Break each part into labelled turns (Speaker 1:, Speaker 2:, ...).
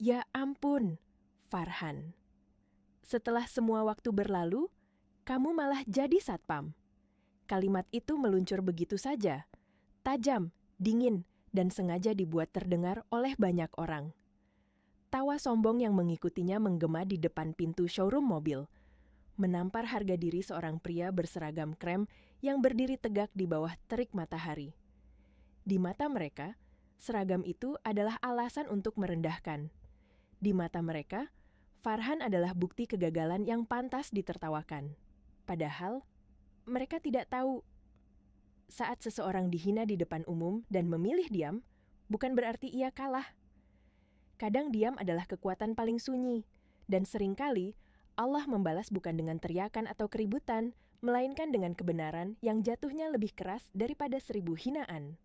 Speaker 1: Ya ampun, Farhan. Setelah semua waktu berlalu, kamu malah jadi satpam. Kalimat itu meluncur begitu saja, tajam, dingin, dan sengaja dibuat terdengar oleh banyak orang. Tawa sombong yang mengikutinya menggema di depan pintu showroom mobil, menampar harga diri seorang pria berseragam krem yang berdiri tegak di bawah terik matahari. Di mata mereka, seragam itu adalah alasan untuk merendahkan. Di mata mereka, Farhan adalah bukti kegagalan yang pantas ditertawakan. Padahal, mereka tidak tahu saat seseorang dihina di depan umum dan memilih diam, bukan berarti ia kalah. Kadang diam adalah kekuatan paling sunyi, dan seringkali Allah membalas bukan dengan teriakan atau keributan, melainkan dengan kebenaran yang jatuhnya lebih keras daripada 1000 hinaan.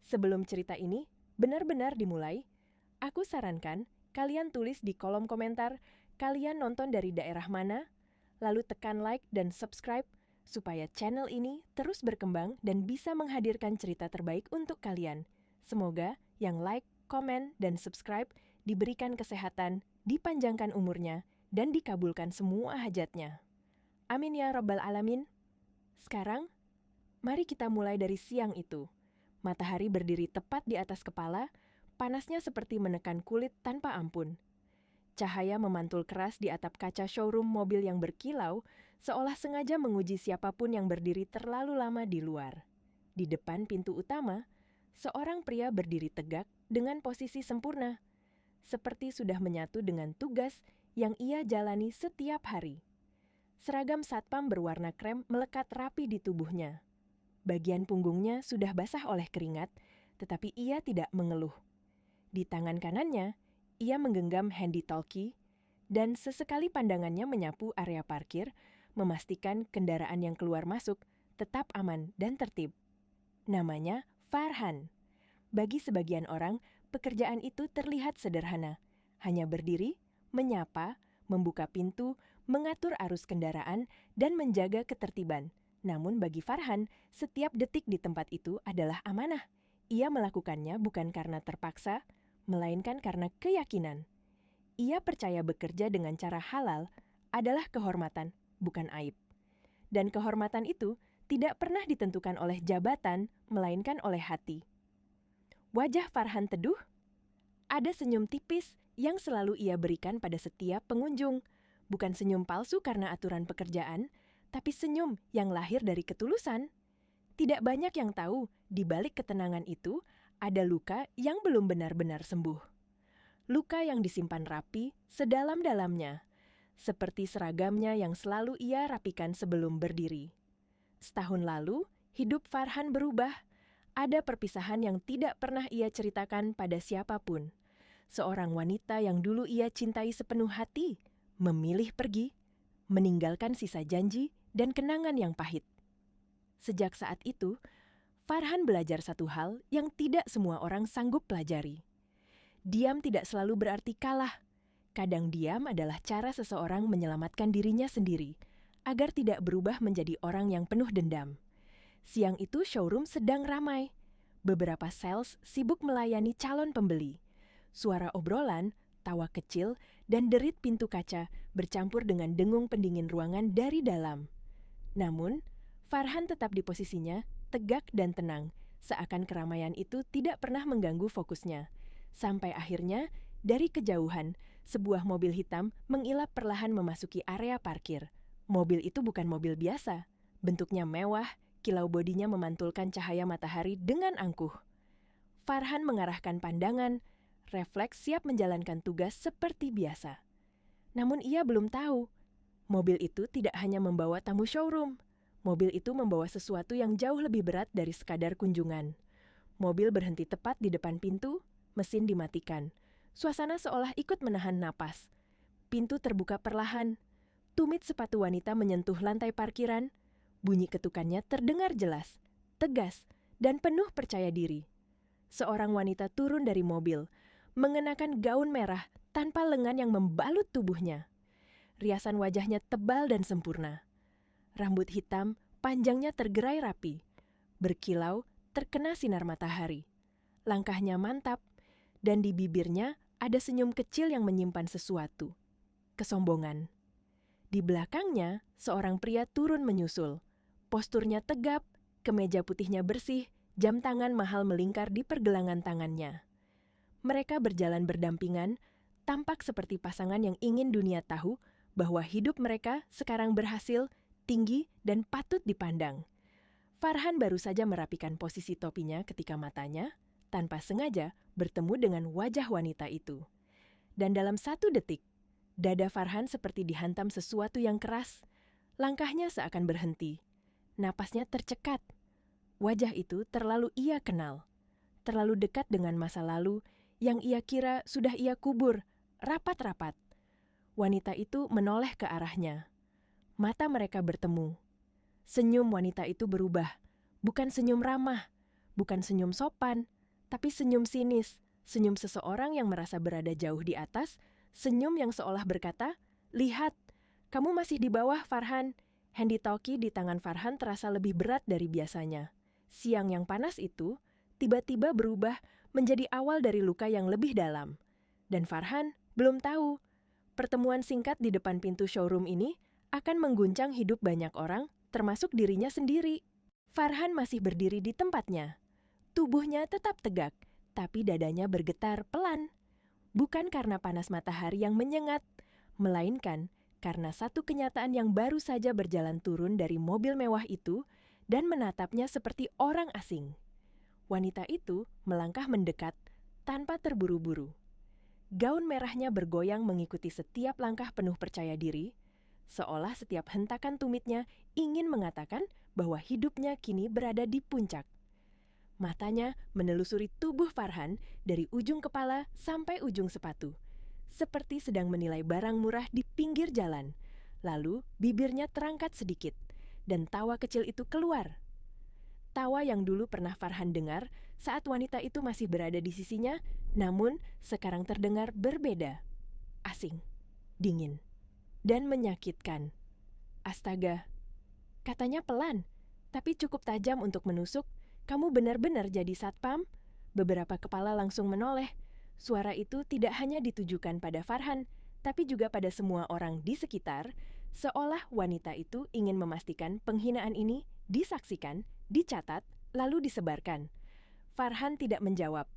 Speaker 1: Sebelum cerita ini benar-benar dimulai, aku sarankan kalian tulis di kolom komentar kalian nonton dari daerah mana, lalu tekan like dan subscribe supaya channel ini terus berkembang dan bisa menghadirkan cerita terbaik untuk kalian. Semoga yang like, komen, dan subscribe diberikan kesehatan, dipanjangkan umurnya, dan dikabulkan semua hajatnya. Amin ya Rabbal Alamin. Sekarang, mari kita mulai dari siang itu. Matahari berdiri tepat di atas kepala, panasnya seperti menekan kulit tanpa ampun. Cahaya memantul keras di atap kaca showroom mobil yang berkilau, seolah sengaja menguji siapapun yang berdiri terlalu lama di luar. Di depan pintu utama, seorang pria berdiri tegak dengan posisi sempurna, seperti sudah menyatu dengan tugas yang ia jalani setiap hari. Seragam satpam berwarna krem melekat rapi di tubuhnya. Bagian punggungnya sudah basah oleh keringat, tetapi ia tidak mengeluh. Di tangan kanannya, ia menggenggam handy-talkie, dan sesekali pandangannya menyapu area parkir, memastikan kendaraan yang keluar masuk tetap aman dan tertib. Namanya Farhan. Bagi sebagian orang, pekerjaan itu terlihat sederhana. Hanya berdiri, menyapa, membuka pintu, mengatur arus kendaraan, dan menjaga ketertiban. Namun bagi Farhan, setiap detik di tempat itu adalah amanah. Ia melakukannya bukan karena terpaksa, melainkan karena keyakinan. Ia percaya bekerja dengan cara halal adalah kehormatan, bukan aib. Dan kehormatan itu tidak pernah ditentukan oleh jabatan, melainkan oleh hati. Wajah Farhan teduh, ada senyum tipis yang selalu ia berikan pada setiap pengunjung. Bukan senyum palsu karena aturan pekerjaan, tapi senyum yang lahir dari ketulusan. Tidak banyak yang tahu, di balik ketenangan itu, ada luka yang belum benar-benar sembuh. Luka yang disimpan rapi sedalam-dalamnya, seperti seragamnya yang selalu ia rapikan sebelum berdiri. Setahun lalu, hidup Farhan berubah. Ada perpisahan yang tidak pernah ia ceritakan pada siapapun. Seorang wanita yang dulu ia cintai sepenuh hati, memilih pergi, meninggalkan sisa janji dan kenangan yang pahit. Sejak saat itu, Farhan belajar satu hal yang tidak semua orang sanggup pelajari. Diam tidak selalu berarti kalah. Kadang diam adalah cara seseorang menyelamatkan dirinya sendiri, agar tidak berubah menjadi orang yang penuh dendam. Siang itu showroom sedang ramai. Beberapa sales sibuk melayani calon pembeli. Suara obrolan, tawa kecil, dan derit pintu kaca bercampur dengan dengung pendingin ruangan dari dalam. Namun, Farhan tetap di posisinya, tegak dan tenang, seakan keramaian itu tidak pernah mengganggu fokusnya. Sampai akhirnya, dari kejauhan, sebuah mobil hitam mengilap perlahan memasuki area parkir. Mobil itu bukan mobil biasa. Bentuknya mewah, kilau bodinya memantulkan cahaya matahari dengan angkuh. Farhan mengarahkan pandangan, refleks siap menjalankan tugas seperti biasa. Namun ia belum tahu, mobil itu tidak hanya membawa tamu showroom. Mobil itu membawa sesuatu yang jauh lebih berat dari sekadar kunjungan. Mobil berhenti tepat di depan pintu, mesin dimatikan. Suasana seolah ikut menahan napas. Pintu terbuka perlahan. Tumit sepatu wanita menyentuh lantai parkiran. Bunyi ketukannya terdengar jelas, tegas, dan penuh percaya diri. Seorang wanita turun dari mobil, mengenakan gaun merah tanpa lengan yang membalut tubuhnya. Riasan wajahnya tebal dan sempurna. Rambut hitam, panjangnya tergerai rapi. Berkilau, terkena sinar matahari. Langkahnya mantap, dan di bibirnya Ada senyum kecil yang menyimpan sesuatu. Kesombongan. Di belakangnya, seorang pria turun menyusul. Posturnya tegap, kemeja putihnya bersih, jam tangan mahal melingkar di pergelangan tangannya. Mereka berjalan berdampingan, tampak seperti pasangan yang ingin dunia tahu bahwa hidup mereka sekarang berhasil, tinggi, dan patut dipandang. Farhan baru saja merapikan posisi topinya ketika matanya, tanpa sengaja, bertemu dengan wajah wanita itu. Dan dalam 1 detik, dada Farhan seperti dihantam sesuatu yang keras. Langkahnya seakan berhenti. Napasnya tercekat. Wajah itu terlalu ia kenal. Terlalu dekat dengan masa lalu yang ia kira sudah ia kubur, rapat-rapat. Wanita itu menoleh ke arahnya. Mata mereka bertemu. Senyum wanita itu berubah. Bukan senyum ramah, bukan senyum sopan, tapi senyum sinis. Senyum seseorang yang merasa berada jauh di atas, senyum yang seolah berkata, "Lihat, kamu masih di bawah, Farhan." Handy-talkie di tangan Farhan terasa lebih berat dari biasanya. Siang yang panas itu tiba-tiba berubah menjadi awal dari luka yang lebih dalam. Dan Farhan belum tahu, pertemuan singkat di depan pintu showroom ini akan mengguncang hidup banyak orang, termasuk dirinya sendiri. Farhan masih berdiri di tempatnya. Tubuhnya tetap tegak, tapi dadanya bergetar pelan. Bukan karena panas matahari yang menyengat, melainkan karena satu kenyataan yang baru saja berjalan turun dari mobil mewah itu dan menatapnya seperti orang asing. Wanita itu melangkah mendekat tanpa terburu-buru. Gaun merahnya bergoyang mengikuti setiap langkah penuh percaya diri, seolah setiap hentakan tumitnya ingin mengatakan bahwa hidupnya kini berada di puncak. Matanya menelusuri tubuh Farhan dari ujung kepala sampai ujung sepatu, seperti sedang menilai barang murah di pinggir jalan. Lalu bibirnya terangkat sedikit, dan tawa kecil itu keluar. Tawa yang dulu pernah Farhan dengar saat wanita itu masih berada di sisinya, namun sekarang terdengar berbeda. Asing, dingin, dan menyakitkan. Astaga, katanya pelan, tapi cukup tajam untuk menusuk. "Kamu benar-benar jadi satpam?" Beberapa kepala langsung menoleh. Suara itu tidak hanya ditujukan pada Farhan, tapi juga pada semua orang di sekitar, seolah wanita itu ingin memastikan penghinaan ini disaksikan, dicatat, lalu disebarkan. Farhan tidak menjawab.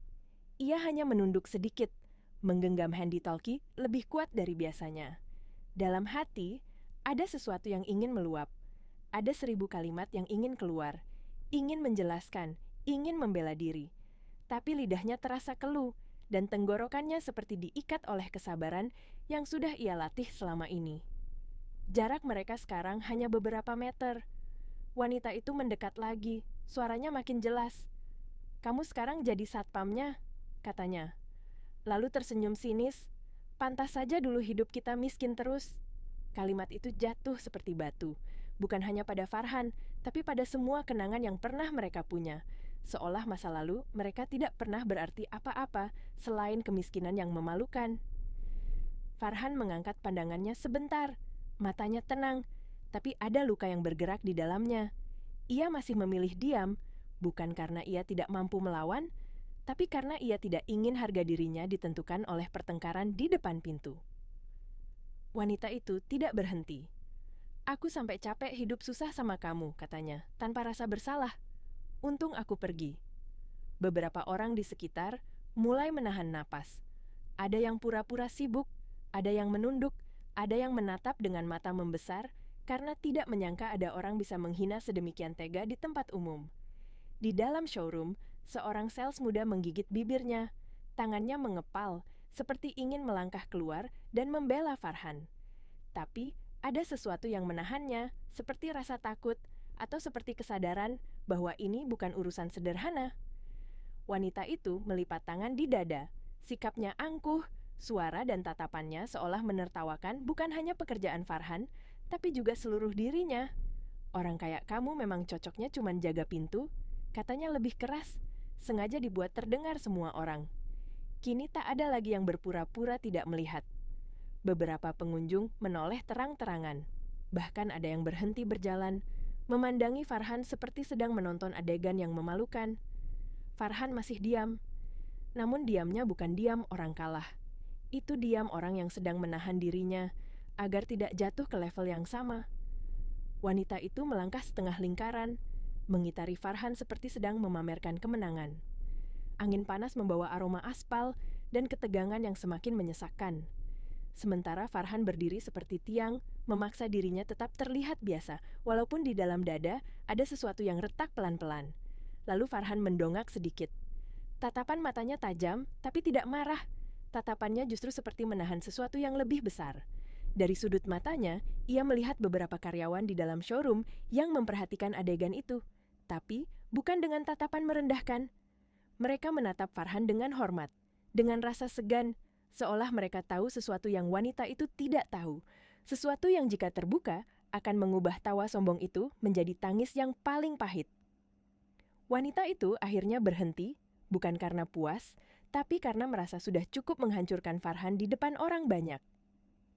Speaker 1: Ia hanya menunduk sedikit, menggenggam handy-talkie lebih kuat dari biasanya. Dalam hati, ada sesuatu yang ingin meluap. Ada 1000 kalimat yang ingin keluar, ingin menjelaskan, ingin membela diri. Tapi lidahnya terasa keluh, dan tenggorokannya seperti diikat oleh kesabaran yang sudah ia latih selama ini. Jarak mereka sekarang hanya beberapa meter. Wanita itu mendekat lagi, suaranya makin jelas. "Kamu sekarang jadi satpamnya," katanya. Lalu tersenyum sinis, "Pantas saja dulu hidup kita miskin terus." Kalimat itu jatuh seperti batu, bukan hanya pada Farhan, tapi pada semua kenangan yang pernah mereka punya. Seolah masa lalu mereka tidak pernah berarti apa-apa selain kemiskinan yang memalukan. Farhan mengangkat pandangannya sebentar, matanya tenang, tapi ada luka yang bergerak di dalamnya. Ia masih memilih diam, bukan karena ia tidak mampu melawan, tapi karena ia tidak ingin harga dirinya ditentukan oleh pertengkaran di depan pintu. Wanita itu tidak berhenti. "Aku sampai capek hidup susah sama kamu," katanya, tanpa rasa bersalah. "Untung aku pergi." Beberapa orang di sekitar mulai menahan napas. Ada yang pura-pura sibuk, ada yang menunduk, ada yang menatap dengan mata membesar karena tidak menyangka ada orang bisa menghina sedemikian tega di tempat umum. Di dalam showroom, seorang sales muda menggigit bibirnya. Tangannya mengepal, seperti ingin melangkah keluar dan membela Farhan. Tapi ada sesuatu yang menahannya, seperti rasa takut atau seperti kesadaran bahwa ini bukan urusan sederhana. Wanita itu melipat tangan di dada, sikapnya angkuh, suara dan tatapannya seolah menertawakan bukan hanya pekerjaan Farhan, tapi juga seluruh dirinya. "Orang kayak kamu memang cocoknya cuman jaga pintu," katanya lebih keras, sengaja dibuat terdengar semua orang. Kini tak ada lagi yang berpura-pura tidak melihat. Beberapa pengunjung menoleh terang-terangan. Bahkan ada yang berhenti berjalan, memandangi Farhan seperti sedang menonton adegan yang memalukan. Farhan masih diam. Namun diamnya bukan diam orang kalah. Itu diam orang yang sedang menahan dirinya agar tidak jatuh ke level yang sama. Wanita itu melangkah setengah lingkaran, mengitari Farhan seperti sedang memamerkan kemenangan. Angin panas membawa aroma aspal dan ketegangan yang semakin menyesakkan. Sementara Farhan berdiri seperti tiang, memaksa dirinya tetap terlihat biasa, walaupun di dalam dada ada sesuatu yang retak pelan-pelan. Lalu Farhan mendongak sedikit. Tatapan matanya tajam, tapi tidak marah. Tatapannya justru seperti menahan sesuatu yang lebih besar. Dari sudut matanya, ia melihat beberapa karyawan di dalam showroom yang memperhatikan adegan itu. Tapi, bukan dengan tatapan merendahkan. Mereka menatap Farhan dengan hormat, dengan rasa segan, seolah mereka tahu sesuatu yang wanita itu tidak tahu. Sesuatu yang jika terbuka, akan mengubah tawa sombong itu menjadi tangis yang paling pahit. Wanita itu akhirnya berhenti, bukan karena puas, tapi karena merasa sudah cukup menghancurkan Farhan di depan orang banyak.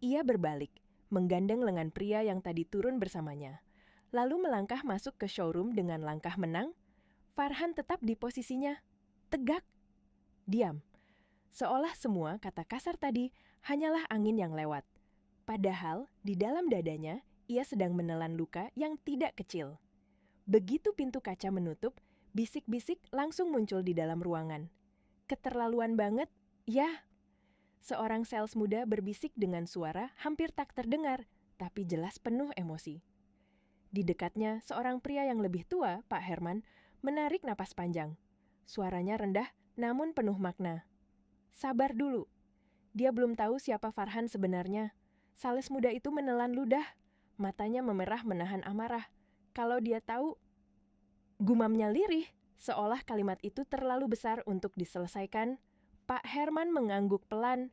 Speaker 1: Ia berbalik, menggandeng lengan pria yang tadi turun bersamanya. Lalu melangkah masuk ke showroom dengan langkah menang. Farhan tetap di posisinya, tegak, diam. Seolah semua kata kasar tadi hanyalah angin yang lewat. Padahal di dalam dadanya ia sedang menelan luka yang tidak kecil. Begitu pintu kaca menutup, bisik-bisik langsung muncul di dalam ruangan. Keterlaluan banget, ya. Seorang sales muda berbisik dengan suara hampir tak terdengar, tapi jelas penuh emosi. Di dekatnya, seorang pria yang lebih tua, Pak Herman, menarik napas panjang. Suaranya rendah, namun penuh makna. Sabar dulu. Dia belum tahu siapa Farhan sebenarnya. Sales muda itu menelan ludah. Matanya memerah menahan amarah. Kalau dia tahu, gumamnya lirih, seolah kalimat itu terlalu besar untuk diselesaikan. Pak Herman mengangguk pelan.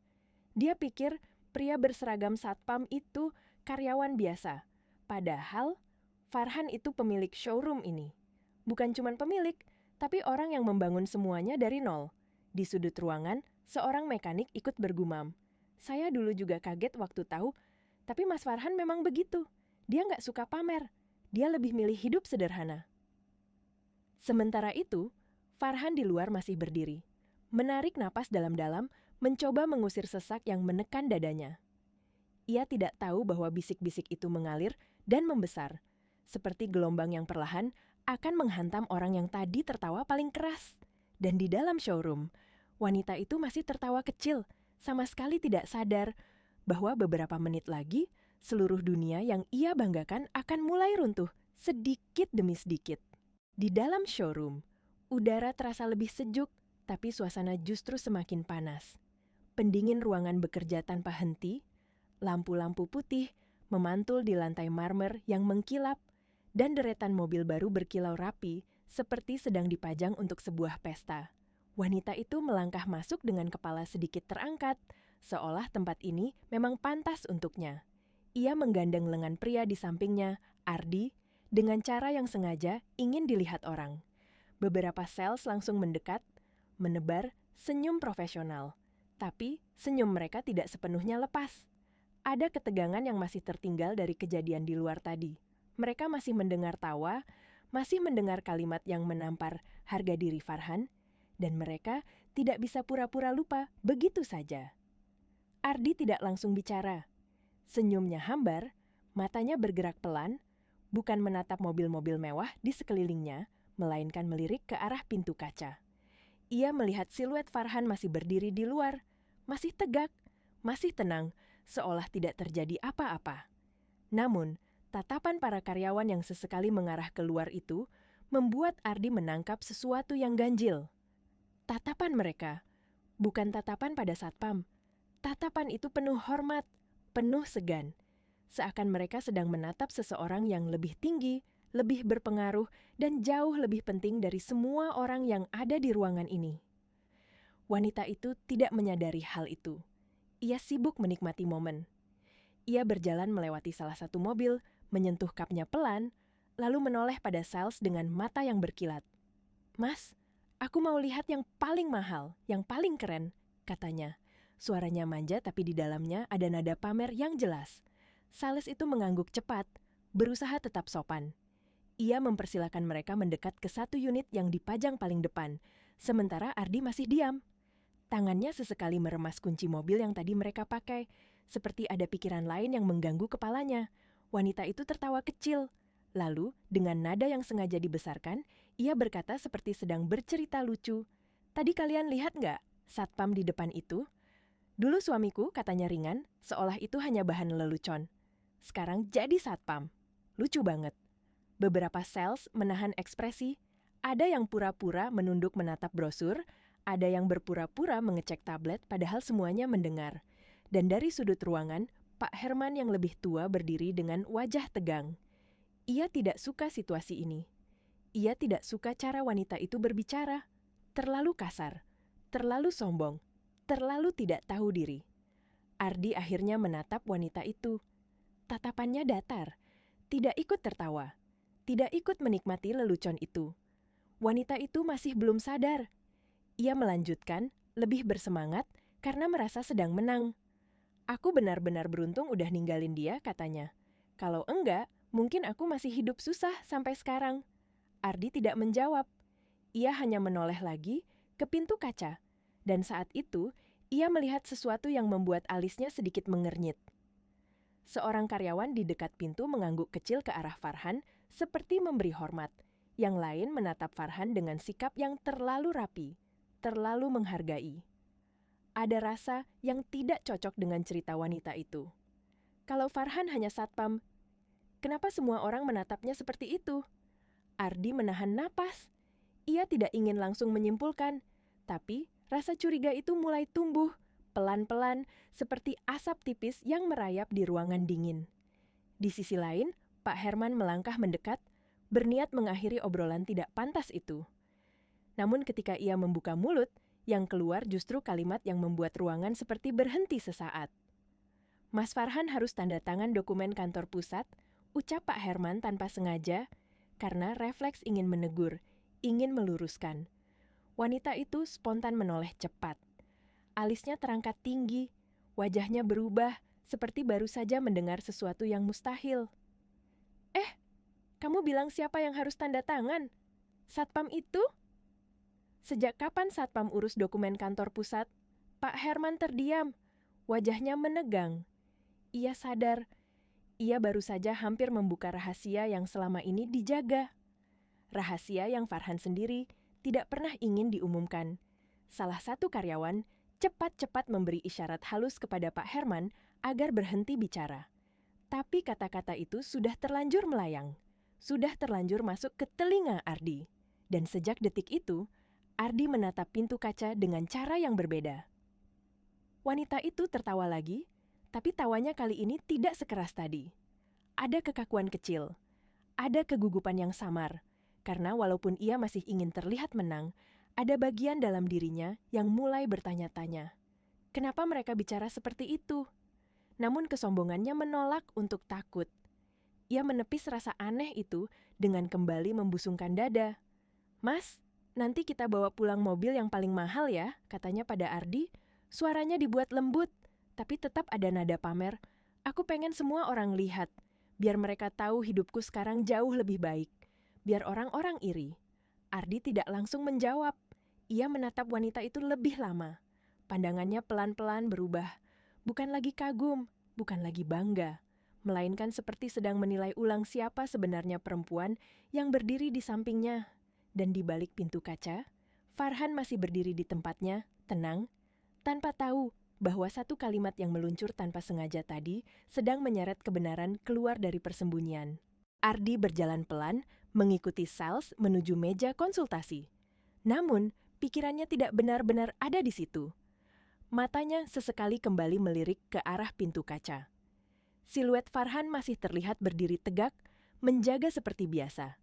Speaker 1: Dia pikir pria berseragam satpam itu karyawan biasa. Padahal Farhan itu pemilik showroom ini. Bukan cuma pemilik, tapi orang yang membangun semuanya dari nol. Di sudut ruangan, seorang mekanik ikut bergumam. Saya dulu juga kaget waktu tahu, tapi Mas Farhan memang begitu. Dia nggak suka pamer. Dia lebih milih hidup sederhana. Sementara itu, Farhan di luar masih berdiri. Menarik napas dalam-dalam, mencoba mengusir sesak yang menekan dadanya. Ia tidak tahu bahwa bisik-bisik itu mengalir dan membesar, seperti gelombang yang perlahan akan menghantam orang yang tadi tertawa paling keras. Dan di dalam showroom, wanita itu masih tertawa kecil, sama sekali tidak sadar bahwa beberapa menit lagi, seluruh dunia yang ia banggakan akan mulai runtuh, sedikit demi sedikit. Di dalam showroom, udara terasa lebih sejuk, tapi suasana justru semakin panas. Pendingin ruangan bekerja tanpa henti, lampu-lampu putih memantul di lantai marmer yang mengkilap, dan deretan mobil baru berkilau rapi seperti sedang dipajang untuk sebuah pesta. Wanita itu melangkah masuk dengan kepala sedikit terangkat, seolah tempat ini memang pantas untuknya. Ia menggandeng lengan pria di sampingnya, Ardi, dengan cara yang sengaja ingin dilihat orang. Beberapa sales langsung mendekat, menebar senyum profesional. Tapi senyum mereka tidak sepenuhnya lepas. Ada ketegangan yang masih tertinggal dari kejadian di luar tadi. Mereka masih mendengar tawa, masih mendengar kalimat yang menampar harga diri Farhan, dan mereka tidak bisa pura-pura lupa begitu saja. Ardi tidak langsung bicara. Senyumnya hambar, matanya bergerak pelan, bukan menatap mobil-mobil mewah di sekelilingnya, melainkan melirik ke arah pintu kaca. Ia melihat siluet Farhan masih berdiri di luar, masih tegak, masih tenang, seolah tidak terjadi apa-apa. Namun, tatapan para karyawan yang sesekali mengarah keluar itu membuat Ardi menangkap sesuatu yang ganjil. Tatapan mereka bukan tatapan pada satpam. Tatapan itu penuh hormat, penuh segan. Seakan mereka sedang menatap seseorang yang lebih tinggi, lebih berpengaruh, dan jauh lebih penting dari semua orang yang ada di ruangan ini. Wanita itu tidak menyadari hal itu. Ia sibuk menikmati momen. Ia berjalan melewati salah satu mobil, menyentuh kapnya pelan, lalu menoleh pada sales dengan mata yang berkilat. "Mas, aku mau lihat yang paling mahal, yang paling keren," katanya. Suaranya manja tapi di dalamnya ada nada pamer yang jelas. Sales itu mengangguk cepat, berusaha tetap sopan. Ia mempersilakan mereka mendekat ke satu unit yang dipajang paling depan, sementara Ardi masih diam. Tangannya sesekali meremas kunci mobil yang tadi mereka pakai, seperti ada pikiran lain yang mengganggu kepalanya. Wanita itu tertawa kecil. Lalu, dengan nada yang sengaja dibesarkan, ia berkata seperti sedang bercerita lucu. "Tadi kalian lihat nggak satpam di depan itu? Dulu suamiku," katanya ringan, seolah itu hanya bahan lelucon. "Sekarang jadi satpam. Lucu banget." Beberapa sales menahan ekspresi. Ada yang pura-pura menunduk menatap brosur, ada yang berpura-pura mengecek tablet padahal semuanya mendengar. Dan dari sudut ruangan, Pak Herman yang lebih tua berdiri dengan wajah tegang. Ia tidak suka situasi ini. Ia tidak suka cara wanita itu berbicara. Terlalu kasar, terlalu sombong, terlalu tidak tahu diri. Ardi akhirnya menatap wanita itu. Tatapannya datar, tidak ikut tertawa, tidak ikut menikmati lelucon itu. Wanita itu masih belum sadar. Ia melanjutkan, lebih bersemangat karena merasa sedang menang. "Aku benar-benar beruntung udah ninggalin dia," katanya. "Kalau enggak, mungkin aku masih hidup susah sampai sekarang." Ardi tidak menjawab. Ia hanya menoleh lagi ke pintu kaca. Dan saat itu, ia melihat sesuatu yang membuat alisnya sedikit mengernyit. Seorang karyawan di dekat pintu mengangguk kecil ke arah Farhan seperti memberi hormat. Yang lain menatap Farhan dengan sikap yang terlalu rapi, terlalu menghargai. Ada rasa yang tidak cocok dengan cerita wanita itu. Kalau Farhan hanya satpam, kenapa semua orang menatapnya seperti itu? Ardi menahan napas. Ia tidak ingin langsung menyimpulkan, tapi rasa curiga itu mulai tumbuh, pelan-pelan, seperti asap tipis yang merayap di ruangan dingin. Di sisi lain, Pak Herman melangkah mendekat, berniat mengakhiri obrolan tidak pantas itu. Namun ketika ia membuka mulut, yang keluar justru kalimat yang membuat ruangan seperti berhenti sesaat. "Mas Farhan harus tanda tangan dokumen kantor pusat," ucap Pak Herman tanpa sengaja, karena refleks ingin menegur, ingin meluruskan. Wanita itu spontan menoleh cepat. Alisnya terangkat tinggi, wajahnya berubah, seperti baru saja mendengar sesuatu yang mustahil. Kamu bilang siapa yang harus tanda tangan? Satpam itu?" Sejak kapan satpam urus dokumen kantor pusat? Pak Herman terdiam, wajahnya menegang. Ia sadar, ia baru saja hampir membuka rahasia yang selama ini dijaga. Rahasia yang Farhan sendiri tidak pernah ingin diumumkan. Salah satu karyawan cepat-cepat memberi isyarat halus kepada Pak Herman agar berhenti bicara. Tapi kata-kata itu sudah terlanjur melayang, sudah terlanjur masuk ke telinga Ardi. Dan sejak detik itu, Ardi menatap pintu kaca dengan cara yang berbeda. Wanita itu tertawa lagi, tapi tawanya kali ini tidak sekeras tadi. Ada kekakuan kecil, ada kegugupan yang samar, karena walaupun ia masih ingin terlihat menang, ada bagian dalam dirinya yang mulai bertanya-tanya. Kenapa mereka bicara seperti itu? Namun kesombongannya menolak untuk takut. Ia menepis rasa aneh itu dengan kembali membusungkan dada. "Mas, nanti kita bawa pulang mobil yang paling mahal ya," katanya pada Ardi. Suaranya dibuat lembut, tapi tetap ada nada pamer. "Aku pengen semua orang lihat, biar mereka tahu hidupku sekarang jauh lebih baik. Biar orang-orang iri." Ardi tidak langsung menjawab. Ia menatap wanita itu lebih lama. Pandangannya pelan-pelan berubah. Bukan lagi kagum, bukan lagi bangga, melainkan seperti sedang menilai ulang siapa sebenarnya perempuan yang berdiri di sampingnya. Dan di balik pintu kaca, Farhan masih berdiri di tempatnya, tenang, tanpa tahu bahwa satu kalimat yang meluncur tanpa sengaja tadi sedang menyeret kebenaran keluar dari persembunyian. Ardi berjalan pelan, mengikuti sales menuju meja konsultasi. Namun, pikirannya tidak benar-benar ada di situ. Matanya sesekali kembali melirik ke arah pintu kaca. Siluet Farhan masih terlihat berdiri tegak, menjaga seperti biasa.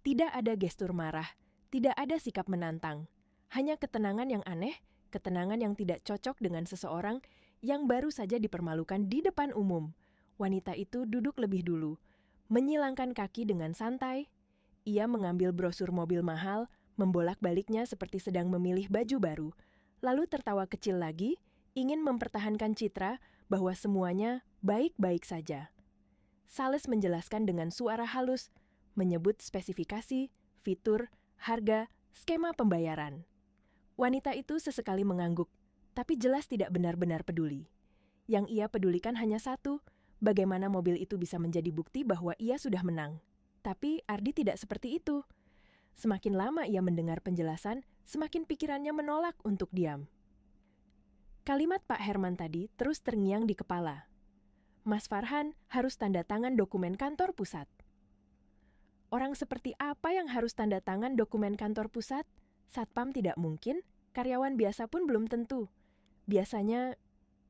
Speaker 1: Tidak ada gestur marah, tidak ada sikap menantang. Hanya ketenangan yang aneh, ketenangan yang tidak cocok dengan seseorang yang baru saja dipermalukan di depan umum. Wanita itu duduk lebih dulu, menyilangkan kaki dengan santai. Ia mengambil brosur mobil mahal, membolak-baliknya seperti sedang memilih baju baru, lalu tertawa kecil lagi, ingin mempertahankan citra bahwa semuanya baik-baik saja. Sales menjelaskan dengan suara halus, menyebut spesifikasi, fitur, harga, skema pembayaran. Wanita itu sesekali mengangguk, tapi jelas tidak benar-benar peduli. Yang ia pedulikan hanya satu, bagaimana mobil itu bisa menjadi bukti bahwa ia sudah menang. Tapi Ardi tidak seperti itu. Semakin lama ia mendengar penjelasan, semakin pikirannya menolak untuk diam. Kalimat Pak Herman tadi terus terngiang di kepala. Mas Farhan harus tanda tangan dokumen kantor pusat. Orang seperti apa yang harus tanda tangan dokumen kantor pusat? Satpam tidak mungkin, karyawan biasa pun belum tentu. Biasanya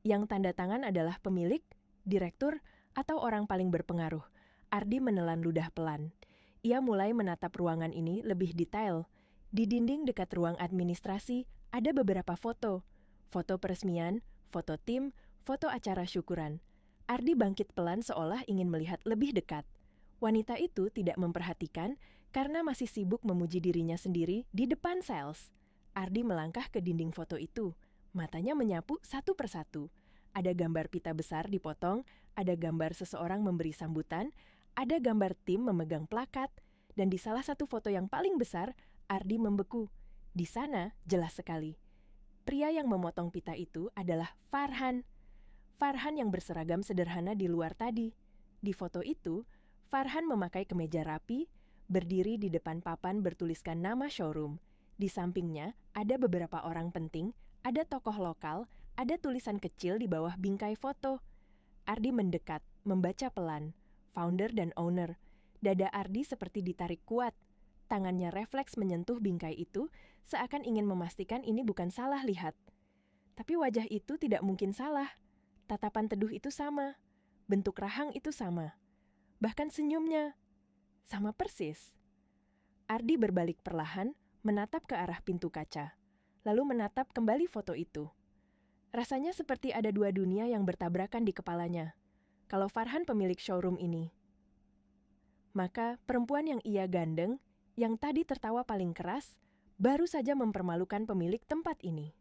Speaker 1: yang tanda tangan adalah pemilik, direktur, atau orang paling berpengaruh. Ardi menelan ludah pelan. Ia mulai menatap ruangan ini lebih detail. Di dinding dekat ruang administrasi ada beberapa foto. Foto peresmian, foto tim, foto acara syukuran. Ardi bangkit pelan seolah ingin melihat lebih dekat. Wanita itu tidak memperhatikan karena masih sibuk memuji dirinya sendiri di depan sales. Ardi melangkah ke dinding foto itu. Matanya menyapu satu persatu. Ada gambar pita besar dipotong, ada gambar seseorang memberi sambutan, ada gambar tim memegang plakat, dan di salah satu foto yang paling besar, Ardi membeku. Di sana jelas sekali. Pria yang memotong pita itu adalah Farhan. Farhan yang berseragam sederhana di luar tadi. Di foto itu, Farhan memakai kemeja rapi, berdiri di depan papan bertuliskan nama showroom. Di sampingnya ada beberapa orang penting, ada tokoh lokal, ada tulisan kecil di bawah bingkai foto. Ardi mendekat, membaca pelan. Founder dan owner. Dada Ardi seperti ditarik kuat. Tangannya refleks menyentuh bingkai itu, seakan ingin memastikan ini bukan salah lihat. Tapi wajah itu tidak mungkin salah. Tatapan teduh itu sama. Bentuk rahang itu sama. Bahkan senyumnya sama persis. Ardi berbalik perlahan, menatap ke arah pintu kaca. Lalu menatap kembali foto itu. Rasanya seperti ada dua dunia yang bertabrakan di kepalanya. Kalau Farhan pemilik showroom ini, maka perempuan yang ia gandeng, yang tadi tertawa paling keras, baru saja mempermalukan pemilik tempat ini.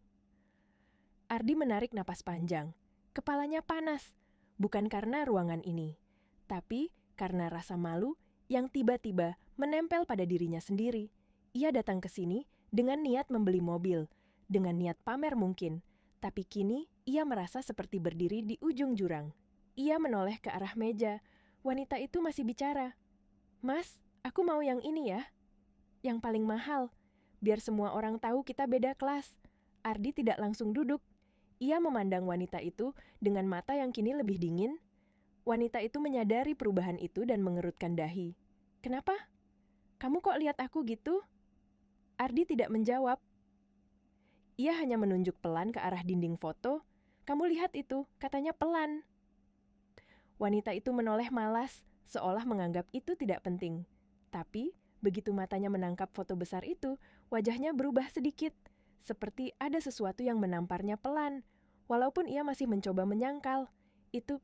Speaker 1: Ardi menarik napas panjang. Kepalanya panas, bukan karena ruangan ini, tapi karena rasa malu yang tiba-tiba menempel pada dirinya sendiri. Ia datang ke sini dengan niat membeli mobil, dengan niat pamer mungkin, tapi kini ia merasa seperti berdiri di ujung jurang. Ia menoleh ke arah meja. Wanita itu masih bicara. Mas, aku mau yang ini ya. Yang paling mahal. Biar semua orang tahu kita beda kelas. Ardi tidak langsung duduk. Ia memandang wanita itu dengan mata yang kini lebih dingin. Wanita itu menyadari perubahan itu dan mengerutkan dahi. Kenapa? Kamu kok lihat aku gitu? Ardi tidak menjawab. Ia hanya menunjuk pelan ke arah dinding foto. Kamu lihat itu, katanya pelan. Wanita itu menoleh malas, seolah menganggap itu tidak penting. Tapi, begitu matanya menangkap foto besar itu, wajahnya berubah sedikit. Seperti ada sesuatu yang menamparnya pelan, walaupun ia masih mencoba menyangkal. Itu,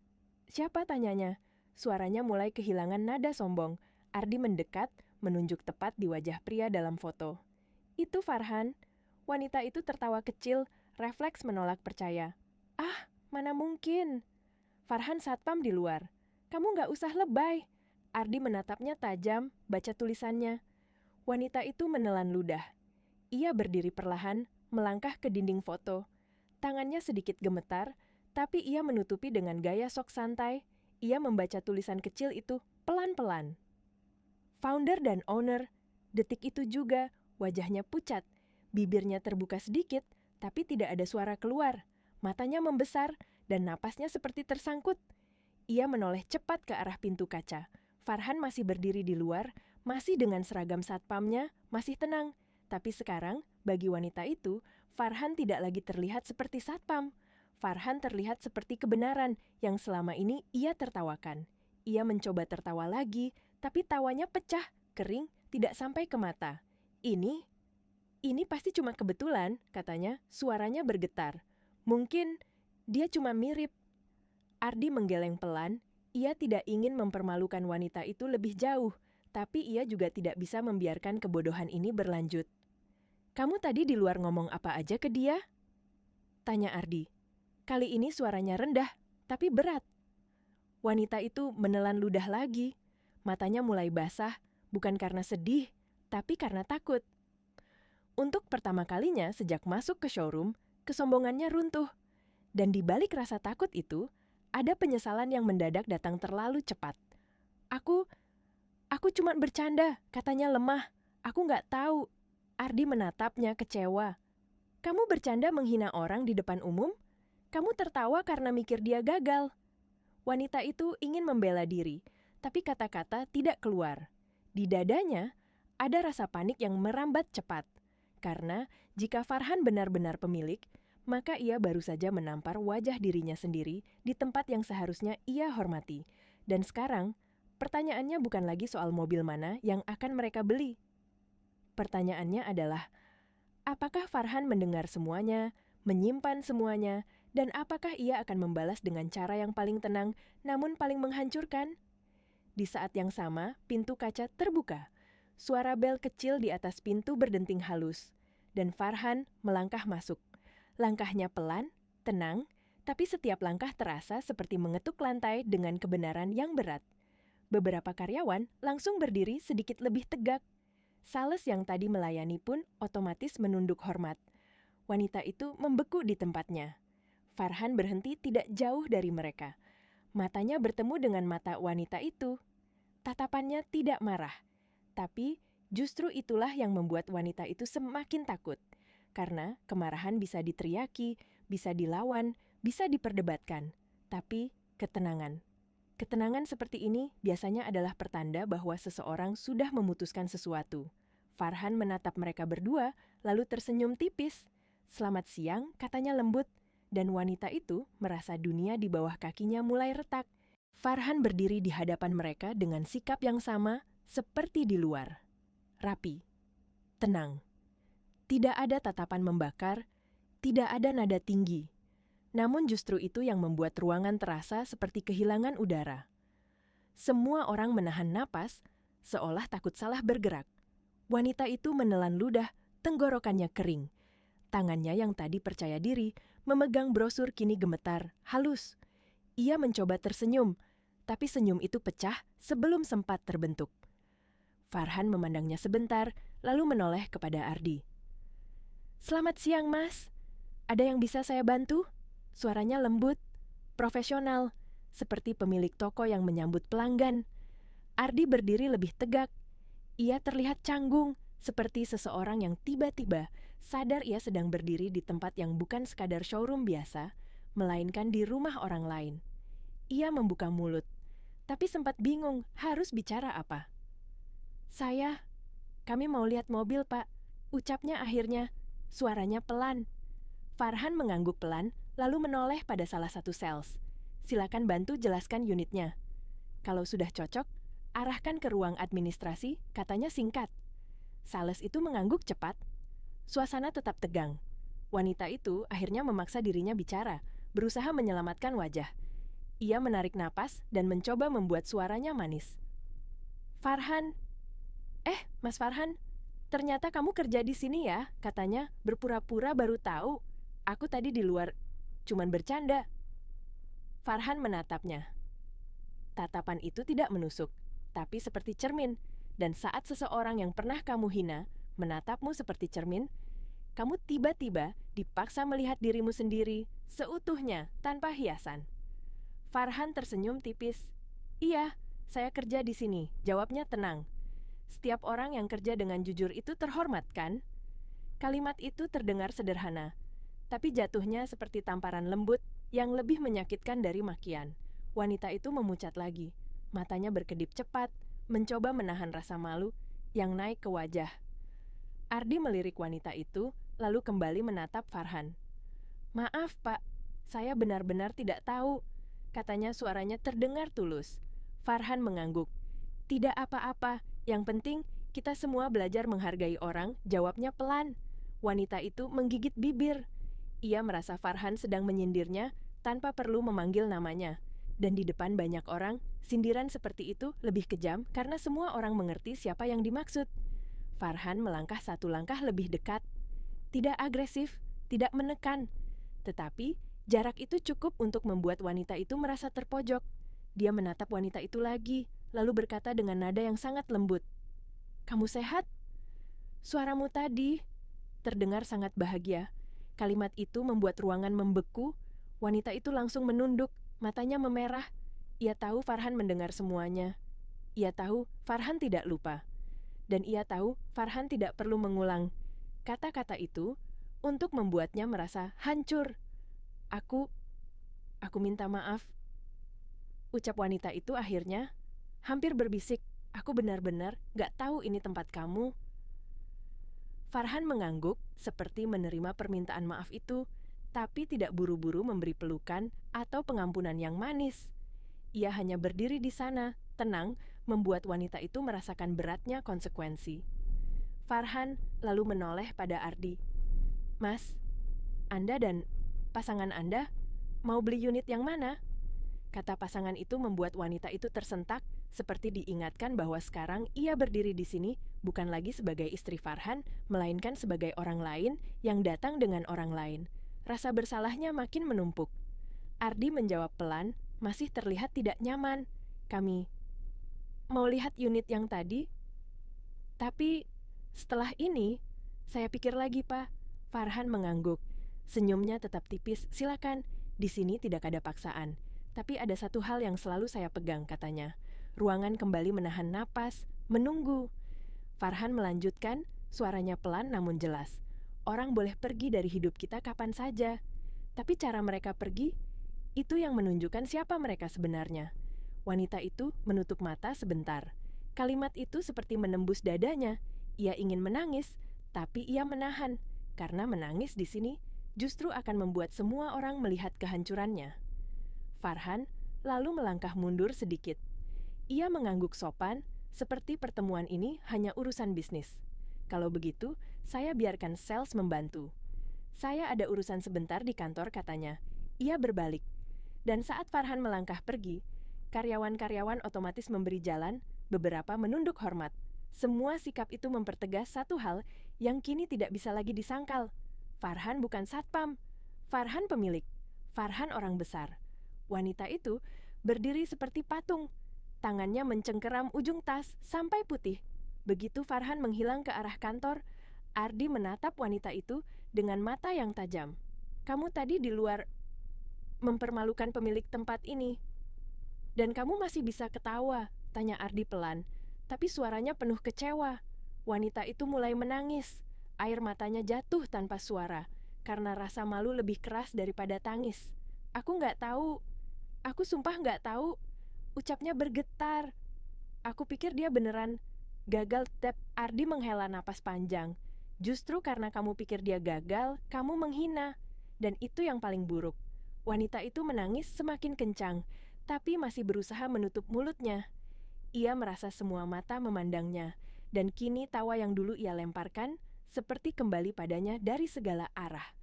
Speaker 1: siapa tanyanya? Suaranya mulai kehilangan nada sombong. Ardi mendekat, menunjuk tepat di wajah pria dalam foto. Itu Farhan. Wanita itu tertawa kecil, refleks menolak percaya. Ah, mana mungkin. Farhan satpam di luar. Kamu nggak usah lebay. Ardi menatapnya tajam, baca tulisannya. Wanita itu menelan ludah. Ia berdiri perlahan, melangkah ke dinding foto. Tangannya sedikit gemetar, tapi ia menutupi dengan gaya sok santai. Ia membaca tulisan kecil itu pelan-pelan. Founder dan owner. Detik itu juga, wajahnya pucat. Bibirnya terbuka sedikit, tapi tidak ada suara keluar. Matanya membesar, dan napasnya seperti tersangkut. Ia menoleh cepat ke arah pintu kaca. Farhan masih berdiri di luar, masih dengan seragam satpamnya, masih tenang. Tapi sekarang, bagi wanita itu, Farhan tidak lagi terlihat seperti satpam. Farhan terlihat seperti kebenaran yang selama ini ia tertawakan. Ia mencoba tertawa lagi, tapi tawanya pecah, kering, tidak sampai ke mata. Ini pasti cuma kebetulan, katanya, suaranya bergetar. Mungkin dia cuma mirip. Ardi menggeleng pelan. Ia tidak ingin mempermalukan wanita itu lebih jauh, tapi ia juga tidak bisa membiarkan kebodohan ini berlanjut. Kamu tadi di luar ngomong apa aja ke dia? Tanya Ardi. Kali ini suaranya rendah, tapi berat. Wanita itu menelan ludah lagi. Matanya mulai basah, bukan karena sedih, tapi karena takut. Untuk pertama kalinya sejak masuk ke showroom, kesombongannya runtuh. Dan di balik rasa takut itu, ada penyesalan yang mendadak datang terlalu cepat. Aku cuma bercanda, katanya lemah. Aku nggak tahu. Ardi menatapnya kecewa. Kamu bercanda menghina orang di depan umum? Kamu tertawa karena mikir dia gagal. Wanita itu ingin membela diri, tapi kata-kata tidak keluar. Di dadanya, ada rasa panik yang merambat cepat. Karena jika Farhan benar-benar pemilik, maka ia baru saja menampar wajah dirinya sendiri di tempat yang seharusnya ia hormati. Dan sekarang, pertanyaannya bukan lagi soal mobil mana yang akan mereka beli. Pertanyaannya adalah, apakah Farhan mendengar semuanya, menyimpan semuanya, dan apakah ia akan membalas dengan cara yang paling tenang namun paling menghancurkan? Di saat yang sama, pintu kaca terbuka. Suara bel kecil di atas pintu berdenting halus, dan Farhan melangkah masuk. Langkahnya pelan, tenang, tapi setiap langkah terasa seperti mengetuk lantai dengan kebenaran yang berat. Beberapa karyawan langsung berdiri sedikit lebih tegak. Sales yang tadi melayani pun otomatis menunduk hormat. Wanita itu membeku di tempatnya. Farhan berhenti tidak jauh dari mereka. Matanya bertemu dengan mata wanita itu. Tatapannya tidak marah, tapi justru itulah yang membuat wanita itu semakin takut. Karena kemarahan bisa diteriaki, bisa dilawan, bisa diperdebatkan. Tapi ketenangan. Ketenangan seperti ini biasanya adalah pertanda bahwa seseorang sudah memutuskan sesuatu. Farhan menatap mereka berdua, lalu tersenyum tipis. "Selamat siang," katanya lembut. Dan wanita itu merasa dunia di bawah kakinya mulai retak. Farhan berdiri di hadapan mereka dengan sikap yang sama seperti di luar. Rapi, tenang. Tidak ada tatapan membakar, tidak ada nada tinggi. Namun justru itu yang membuat ruangan terasa seperti kehilangan udara. Semua orang menahan napas, seolah takut salah bergerak. Wanita itu menelan ludah, tenggorokannya kering. Tangannya yang tadi percaya diri, memegang brosur kini gemetar, halus. Ia mencoba tersenyum, tapi senyum itu pecah sebelum sempat terbentuk. Farhan memandangnya sebentar, lalu menoleh kepada Ardi. "Selamat siang, Mas. Ada yang bisa saya bantu?" Suaranya lembut, profesional, seperti pemilik toko yang menyambut pelanggan. Ardi berdiri lebih tegak. Ia terlihat canggung, seperti seseorang yang tiba-tiba sadar ia sedang berdiri di tempat yang bukan sekadar showroom biasa, melainkan di rumah orang lain. Ia membuka mulut, tapi sempat bingung harus bicara apa. Kami mau lihat mobil, Pak," ucapnya akhirnya. Suaranya pelan. Farhan mengangguk pelan, lalu menoleh pada salah satu sales. "Silakan bantu jelaskan unitnya. Kalau sudah cocok, arahkan ke ruang administrasi," katanya singkat. Sales itu mengangguk cepat. Suasana tetap tegang. Wanita itu akhirnya memaksa dirinya bicara, berusaha menyelamatkan wajah. Ia menarik napas dan mencoba membuat suaranya manis. "Farhan, Mas Farhan, ternyata kamu kerja di sini ya," katanya, berpura-pura baru tahu. "Aku tadi di luar, cuman bercanda." Farhan menatapnya. Tatapan itu tidak menusuk, tapi seperti cermin. Dan saat seseorang yang pernah kamu hina menatapmu seperti cermin, kamu tiba-tiba dipaksa melihat dirimu sendiri seutuhnya tanpa hiasan. Farhan tersenyum tipis. "Iya, saya kerja di sini," jawabnya tenang. "Setiap orang yang kerja dengan jujur itu terhormat, kan?" Kalimat itu terdengar sederhana, tapi jatuhnya seperti tamparan lembut yang lebih menyakitkan dari makian. Wanita itu memucat lagi, matanya berkedip cepat, mencoba menahan rasa malu yang naik ke wajah. Ardi melirik wanita itu, lalu kembali menatap Farhan. "Maaf, Pak, saya benar-benar tidak tahu," katanya suaranya terdengar tulus. Farhan mengangguk. "Tidak apa-apa, yang penting kita semua belajar menghargai orang," jawabnya pelan. Wanita itu menggigit bibir. Ia merasa Farhan sedang menyindirnya tanpa perlu memanggil namanya. Dan di depan banyak orang, sindiran seperti itu lebih kejam karena semua orang mengerti siapa yang dimaksud. Farhan melangkah satu langkah lebih dekat. Tidak agresif, tidak menekan. Tetapi jarak itu cukup untuk membuat wanita itu merasa terpojok. Dia menatap wanita itu lagi, lalu berkata dengan nada yang sangat lembut. "Kamu sehat? Suaramu tadi terdengar sangat bahagia. Kalimat itu membuat ruangan membeku. Wanita itu langsung menunduk, matanya memerah. Ia tahu Farhan mendengar semuanya. Ia tahu Farhan tidak lupa. Dan ia tahu Farhan tidak perlu mengulang kata-kata itu untuk membuatnya merasa hancur. Aku minta maaf. Ucap wanita itu akhirnya hampir berbisik, aku benar-benar gak tahu ini tempat kamu. Farhan mengangguk seperti menerima permintaan maaf itu, tapi tidak buru-buru memberi pelukan atau pengampunan yang manis. Ia hanya berdiri di sana, tenang, membuat wanita itu merasakan beratnya konsekuensi. Farhan lalu menoleh pada Ardi. Mas, Anda dan pasangan Anda mau beli unit yang mana? Kata pasangan itu membuat wanita itu tersentak, seperti diingatkan bahwa sekarang ia berdiri di sini bukan lagi sebagai istri Farhan, melainkan sebagai orang lain yang datang dengan orang lain. Rasa bersalahnya makin menumpuk. Ardi menjawab pelan, masih terlihat tidak nyaman. Kami mau lihat unit yang tadi. Tapi setelah ini, saya pikir lagi, Pak. Farhan mengangguk. Senyumnya tetap tipis. Silakan, di sini tidak ada paksaan. Tapi ada satu hal yang selalu saya pegang, katanya. Ruangan kembali menahan napas, menunggu. Farhan melanjutkan, suaranya pelan namun jelas. Orang boleh pergi dari hidup kita kapan saja. Tapi cara mereka pergi, itu yang menunjukkan siapa mereka sebenarnya. Wanita itu menutup mata sebentar. Kalimat itu seperti menembus dadanya. Ia ingin menangis, tapi ia menahan. Karena menangis di sini justru akan membuat semua orang melihat kehancurannya. Farhan lalu melangkah mundur sedikit. Ia mengangguk sopan, seperti pertemuan ini hanya urusan bisnis. Kalau begitu, saya biarkan sales membantu. Saya ada urusan sebentar di kantor, katanya. Ia berbalik. Dan saat Farhan melangkah pergi, karyawan-karyawan otomatis memberi jalan, beberapa menunduk hormat. Semua sikap itu mempertegas satu hal yang kini tidak bisa lagi disangkal. Farhan bukan satpam. Farhan pemilik. Farhan orang besar. Wanita itu berdiri seperti patung. Tangannya mencengkeram ujung tas sampai putih. Begitu Farhan menghilang ke arah kantor, Ardi menatap wanita itu dengan mata yang tajam. Kamu tadi di luar mempermalukan pemilik tempat ini. Dan kamu masih bisa ketawa, tanya Ardi pelan. Tapi suaranya penuh kecewa. Wanita itu mulai menangis. Air matanya jatuh tanpa suara, karena rasa malu lebih keras daripada tangis. Aku nggak tahu. Aku sumpah nggak tahu. Ucapnya bergetar. Aku pikir dia beneran gagal. Ardi menghela napas panjang. Justru karena kamu pikir dia gagal, kamu menghina. Dan itu yang paling buruk. Wanita itu menangis semakin kencang, tapi masih berusaha menutup mulutnya. Ia merasa semua mata memandangnya, dan kini tawa yang dulu ia lemparkan seperti kembali padanya dari segala arah.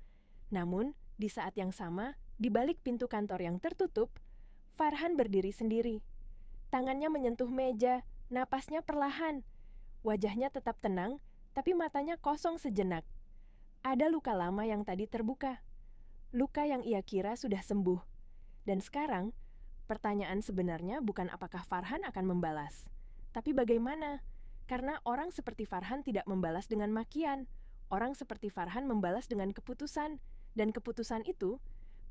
Speaker 1: Namun, di saat yang sama, di balik pintu kantor yang tertutup, Farhan berdiri sendiri. Tangannya menyentuh meja, napasnya perlahan. Wajahnya tetap tenang, tapi matanya kosong sejenak. Ada luka lama yang tadi terbuka. Luka yang ia kira sudah sembuh. Dan sekarang, pertanyaan sebenarnya bukan apakah Farhan akan membalas, tapi bagaimana? Karena orang seperti Farhan tidak membalas dengan makian. Orang seperti Farhan membalas dengan keputusan, dan keputusan itu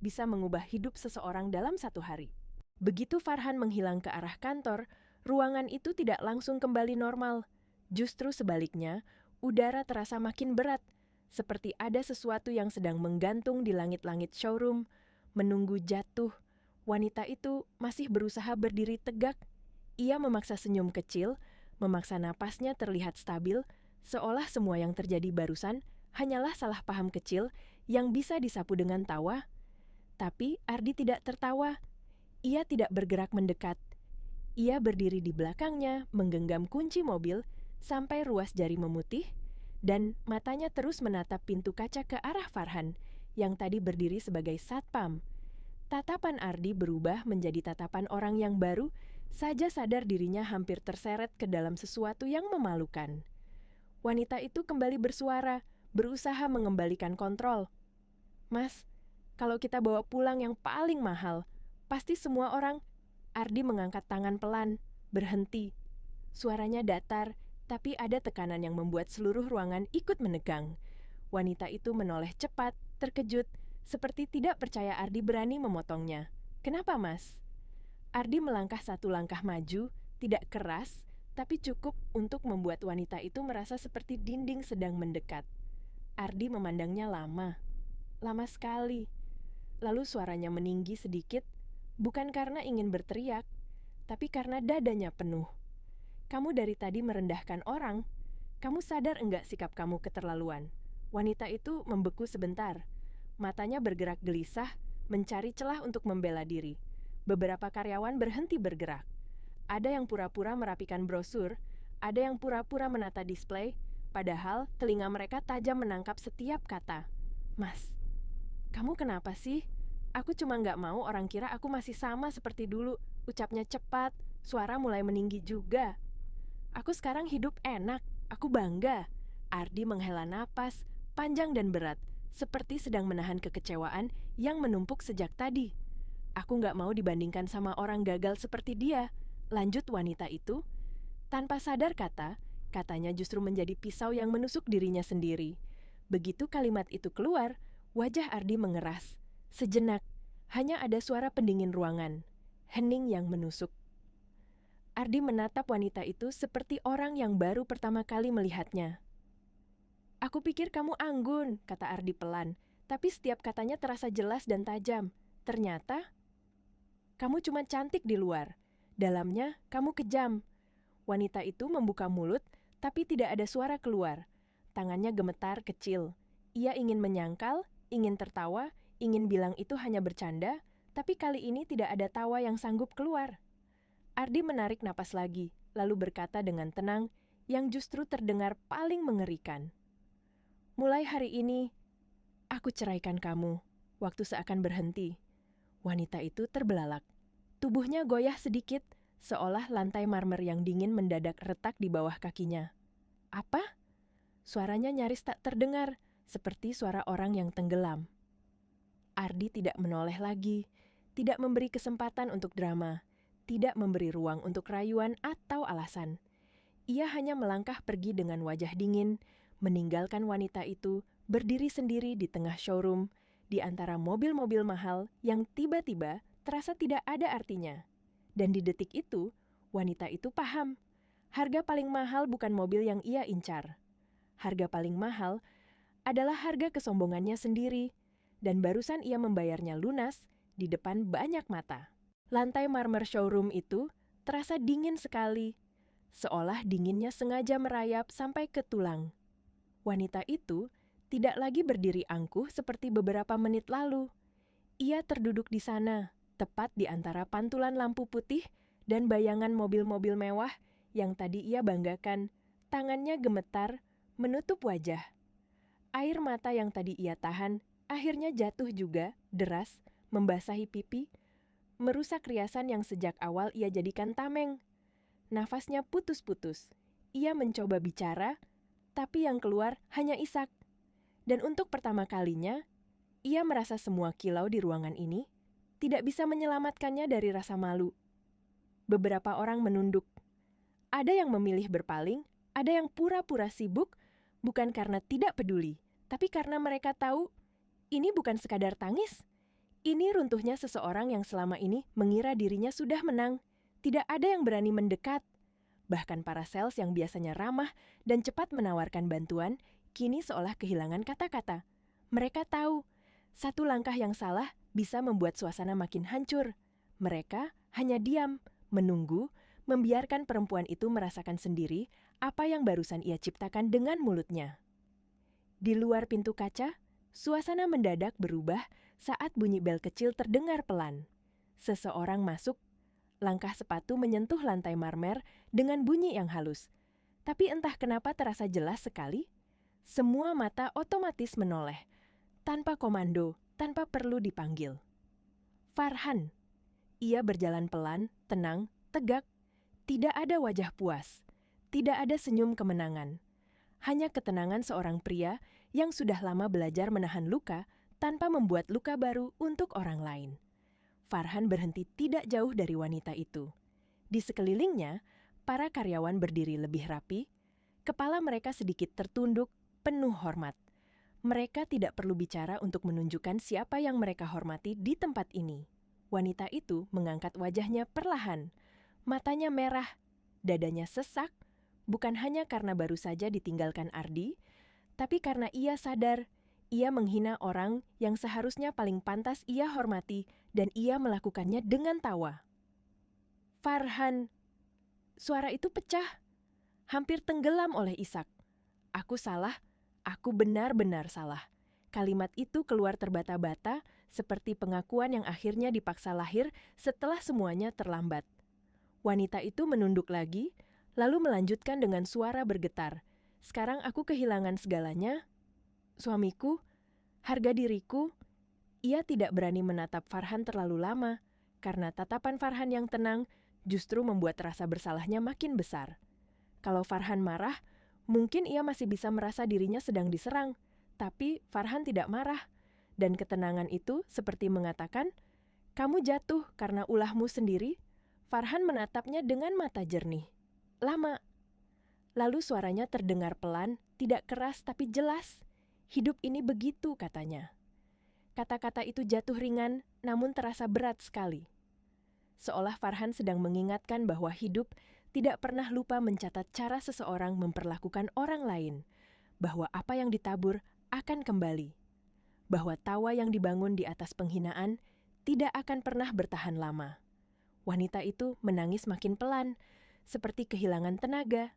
Speaker 1: bisa mengubah hidup seseorang dalam satu hari. Begitu Farhan menghilang ke arah kantor, ruangan itu tidak langsung kembali normal. Justru sebaliknya, udara terasa makin berat, seperti ada sesuatu yang sedang menggantung di langit-langit showroom, menunggu jatuh. Wanita itu masih berusaha berdiri tegak. Ia memaksa senyum kecil, memaksa napasnya terlihat stabil, seolah semua yang terjadi barusan hanyalah salah paham kecil yang bisa disapu dengan tawa. Tapi Ardi tidak tertawa. Ia tidak bergerak mendekat. Ia berdiri di belakangnya, menggenggam kunci mobil, sampai ruas jari memutih, dan matanya terus menatap pintu kaca ke arah Farhan, yang tadi berdiri sebagai satpam. Tatapan Ardi berubah menjadi tatapan orang yang baru, saja sadar dirinya hampir terseret ke dalam sesuatu yang memalukan. Wanita itu kembali bersuara, berusaha mengembalikan kontrol. Mas, kalau kita bawa pulang yang paling mahal, pasti semua orang. Ardi mengangkat tangan pelan, berhenti. Suaranya datar, tapi ada tekanan yang membuat seluruh ruangan ikut menegang. Wanita itu menoleh cepat, terkejut, seperti tidak percaya Ardi berani memotongnya. "Kenapa, Mas?" Ardi melangkah satu langkah maju, tidak keras, tapi cukup untuk membuat wanita itu merasa seperti dinding sedang mendekat. Ardi memandangnya lama sekali. Lalu suaranya meninggi sedikit, bukan karena ingin berteriak, tapi karena dadanya penuh. "Kamu dari tadi merendahkan orang. Kamu sadar enggak sikap kamu keterlaluan?" Wanita itu membeku sebentar. Matanya bergerak gelisah, mencari celah untuk membela diri. Beberapa karyawan berhenti bergerak. Ada yang pura-pura merapikan brosur, ada yang pura-pura menata display, padahal telinga mereka tajam menangkap setiap kata. "Mas, kamu kenapa sih? Aku cuma nggak mau orang kira aku masih sama seperti dulu." Ucapnya cepat, suara mulai meninggi juga. "Aku sekarang hidup enak, aku bangga." Ardi menghela napas, panjang dan berat, seperti sedang menahan kekecewaan yang menumpuk sejak tadi. "Aku nggak mau dibandingkan sama orang gagal seperti dia," lanjut wanita itu. Tanpa sadar katanya justru menjadi pisau yang menusuk dirinya sendiri. Begitu kalimat itu keluar, wajah Ardi mengeras. Sejenak, hanya ada suara pendingin ruangan, hening yang menusuk. Ardi menatap wanita itu seperti orang yang baru pertama kali melihatnya. "Aku pikir kamu anggun," kata Ardi pelan, tapi setiap katanya terasa jelas dan tajam. "Ternyata, kamu cuma cantik di luar. Dalamnya, kamu kejam." Wanita itu membuka mulut, tapi tidak ada suara keluar. Tangannya gemetar kecil. Ia ingin menyangkal, ingin tertawa, ingin bilang itu hanya bercanda, tapi kali ini tidak ada tawa yang sanggup keluar. Ardi menarik napas lagi, lalu berkata dengan tenang, yang justru terdengar paling mengerikan. "Mulai hari ini, aku ceraikan kamu." Waktu seakan berhenti. Wanita itu terbelalak. Tubuhnya goyah sedikit, seolah lantai marmer yang dingin mendadak retak di bawah kakinya. "Apa?" Suaranya nyaris tak terdengar, seperti suara orang yang tenggelam. Ardi tidak menoleh lagi, tidak memberi kesempatan untuk drama, tidak memberi ruang untuk rayuan atau alasan. Ia hanya melangkah pergi dengan wajah dingin, meninggalkan wanita itu berdiri sendiri di tengah showroom, di antara mobil-mobil mahal yang tiba-tiba terasa tidak ada artinya. Dan di detik itu, wanita itu paham. Harga paling mahal bukan mobil yang ia incar. Harga paling mahal adalah harga kesombongannya sendiri, dan barusan ia membayarnya lunas di depan banyak mata. Lantai marmer showroom itu terasa dingin sekali, seolah dinginnya sengaja merayap sampai ke tulang. Wanita itu tidak lagi berdiri angkuh seperti beberapa menit lalu. Ia terduduk di sana, tepat di antara pantulan lampu putih dan bayangan mobil-mobil mewah yang tadi ia banggakan. Tangannya gemetar, menutup wajah. Air mata yang tadi ia tahan akhirnya jatuh juga, deras, membasahi pipi, merusak riasan yang sejak awal ia jadikan tameng. Nafasnya putus-putus. Ia mencoba bicara, tapi yang keluar hanya isak. Dan untuk pertama kalinya, ia merasa semua kilau di ruangan ini tidak bisa menyelamatkannya dari rasa malu. Beberapa orang menunduk. Ada yang memilih berpaling, ada yang pura-pura sibuk, bukan karena tidak peduli, tapi karena mereka tahu ini bukan sekadar tangis. Ini runtuhnya seseorang yang selama ini mengira dirinya sudah menang. Tidak ada yang berani mendekat. Bahkan para sales yang biasanya ramah dan cepat menawarkan bantuan, kini seolah kehilangan kata-kata. Mereka tahu, satu langkah yang salah bisa membuat suasana makin hancur. Mereka hanya diam, menunggu, membiarkan perempuan itu merasakan sendiri apa yang barusan ia ciptakan dengan mulutnya. Di luar pintu kaca, suasana mendadak berubah saat bunyi bel kecil terdengar pelan. Seseorang masuk, langkah sepatu menyentuh lantai marmer dengan bunyi yang halus. Tapi entah kenapa terasa jelas sekali. Semua mata otomatis menoleh, tanpa komando, tanpa perlu dipanggil. Farhan. Ia berjalan pelan, tenang, tegak. Tidak ada wajah puas. Tidak ada senyum kemenangan. Hanya ketenangan seorang pria yang sudah lama belajar menahan luka tanpa membuat luka baru untuk orang lain. Farhan berhenti tidak jauh dari wanita itu. Di sekelilingnya, para karyawan berdiri lebih rapi, kepala mereka sedikit tertunduk, penuh hormat. Mereka tidak perlu bicara untuk menunjukkan siapa yang mereka hormati di tempat ini. Wanita itu mengangkat wajahnya perlahan. Matanya merah, dadanya sesak, bukan hanya karena baru saja ditinggalkan Ardi, tapi karena ia sadar ia menghina orang yang seharusnya paling pantas ia hormati dan ia melakukannya dengan tawa. Farhan. Suara itu pecah, hampir tenggelam oleh Ishak. Aku salah, aku benar-benar salah. Kalimat itu keluar terbata-bata seperti pengakuan yang akhirnya dipaksa lahir setelah semuanya terlambat. Wanita itu menunduk lagi, lalu melanjutkan dengan suara bergetar. Sekarang aku kehilangan segalanya. Suamiku, harga diriku. Ia tidak berani menatap Farhan terlalu lama, karena tatapan Farhan yang tenang justru membuat rasa bersalahnya makin besar. Kalau Farhan marah, mungkin ia masih bisa merasa dirinya sedang diserang, tapi Farhan tidak marah. Dan ketenangan itu seperti mengatakan, "Kamu jatuh karena ulahmu sendiri." Farhan menatapnya dengan mata jernih. Lama. Lalu suaranya terdengar pelan, tidak keras tapi jelas. "Hidup ini begitu," katanya. Kata-kata itu jatuh ringan, namun terasa berat sekali. Seolah Farhan sedang mengingatkan bahwa hidup tidak pernah lupa mencatat cara seseorang memperlakukan orang lain, bahwa apa yang ditabur akan kembali, bahwa tawa yang dibangun di atas penghinaan tidak akan pernah bertahan lama. Wanita itu menangis makin pelan, seperti kehilangan tenaga.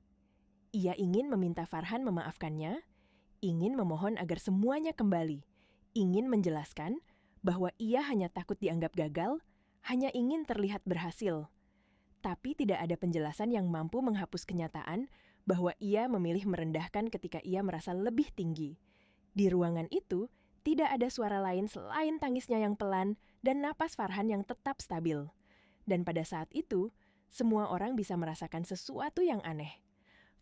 Speaker 1: Ia ingin meminta Farhan memaafkannya, ingin memohon agar semuanya kembali, ingin menjelaskan bahwa ia hanya takut dianggap gagal, hanya ingin terlihat berhasil. Tapi tidak ada penjelasan yang mampu menghapus kenyataan bahwa ia memilih merendahkan ketika ia merasa lebih tinggi. Di ruangan itu, tidak ada suara lain selain tangisnya yang pelan dan napas Farhan yang tetap stabil. Dan pada saat itu, semua orang bisa merasakan sesuatu yang aneh.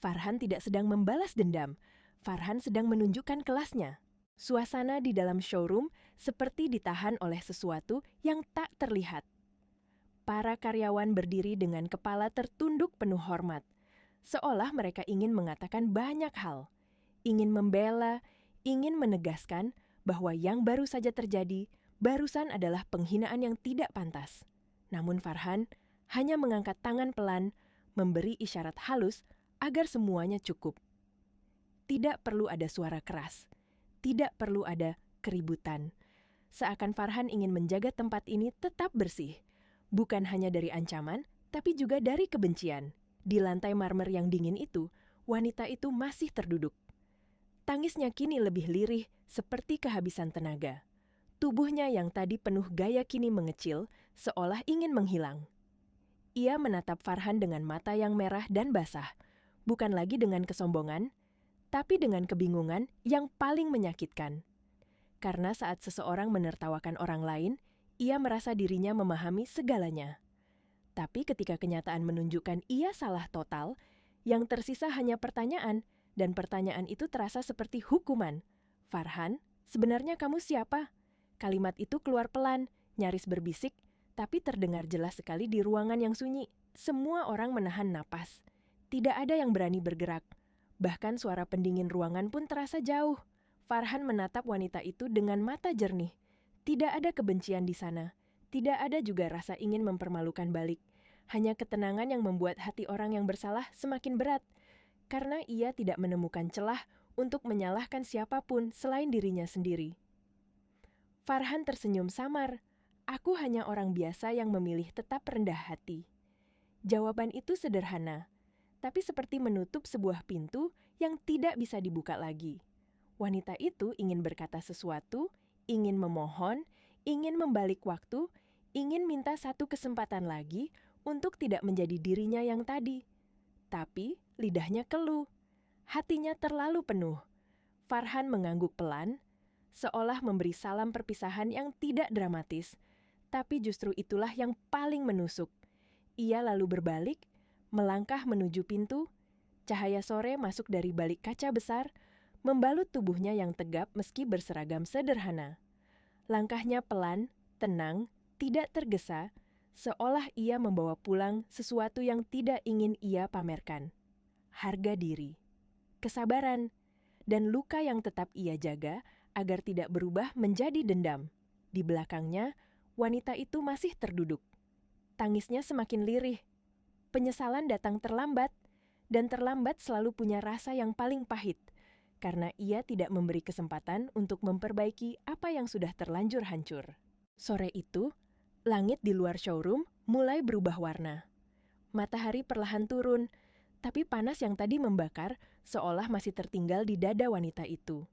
Speaker 1: Farhan tidak sedang membalas dendam. Farhan sedang menunjukkan kelasnya. Suasana di dalam showroom seperti ditahan oleh sesuatu yang tak terlihat. Para karyawan berdiri dengan kepala tertunduk penuh hormat, seolah mereka ingin mengatakan banyak hal, ingin membela, ingin menegaskan bahwa yang baru saja terjadi barusan adalah penghinaan yang tidak pantas. Namun Farhan hanya mengangkat tangan pelan, memberi isyarat halus agar semuanya cukup. Tidak perlu ada suara keras, tidak perlu ada keributan. Seakan Farhan ingin menjaga tempat ini tetap bersih. Bukan hanya dari ancaman, tapi juga dari kebencian. Di lantai marmer yang dingin itu, wanita itu masih terduduk. Tangisnya kini lebih lirih, seperti kehabisan tenaga. Tubuhnya yang tadi penuh gaya kini mengecil, seolah ingin menghilang. Ia menatap Farhan dengan mata yang merah dan basah, bukan lagi dengan kesombongan, tapi dengan kebingungan yang paling menyakitkan. Karena saat seseorang menertawakan orang lain, ia merasa dirinya memahami segalanya. Tapi ketika kenyataan menunjukkan ia salah total, yang tersisa hanya pertanyaan, dan pertanyaan itu terasa seperti hukuman. "Farhan, sebenarnya kamu siapa?" Kalimat itu keluar pelan, nyaris berbisik, tapi terdengar jelas sekali di ruangan yang sunyi. Semua orang menahan napas. Tidak ada yang berani bergerak. Bahkan suara pendingin ruangan pun terasa jauh. Farhan menatap wanita itu dengan mata jernih. Tidak ada kebencian di sana. Tidak ada juga rasa ingin mempermalukan balik. Hanya ketenangan yang membuat hati orang yang bersalah semakin berat. Karena ia tidak menemukan celah untuk menyalahkan siapapun selain dirinya sendiri. Farhan tersenyum samar. "Aku hanya orang biasa yang memilih tetap rendah hati." Jawaban itu sederhana, tapi seperti menutup sebuah pintu yang tidak bisa dibuka lagi. Wanita itu ingin berkata sesuatu, ingin memohon, ingin membalik waktu, ingin minta satu kesempatan lagi untuk tidak menjadi dirinya yang tadi. Tapi lidahnya keluh, hatinya terlalu penuh. Farhan mengangguk pelan, seolah memberi salam perpisahan yang tidak dramatis, tapi justru itulah yang paling menusuk. Ia lalu berbalik, melangkah menuju pintu. Cahaya sore masuk dari balik kaca besar, membalut tubuhnya yang tegap meski berseragam sederhana. Langkahnya pelan, tenang, tidak tergesa, seolah ia membawa pulang sesuatu yang tidak ingin ia pamerkan. Harga diri, kesabaran, dan luka yang tetap ia jaga agar tidak berubah menjadi dendam. Di belakangnya, wanita itu masih terduduk. Tangisnya semakin lirih. Penyesalan datang terlambat, dan terlambat selalu punya rasa yang paling pahit, karena ia tidak memberi kesempatan untuk memperbaiki apa yang sudah terlanjur hancur. Sore itu, langit di luar showroom mulai berubah warna. Matahari perlahan turun, tapi panas yang tadi membakar seolah masih tertinggal di dada wanita itu.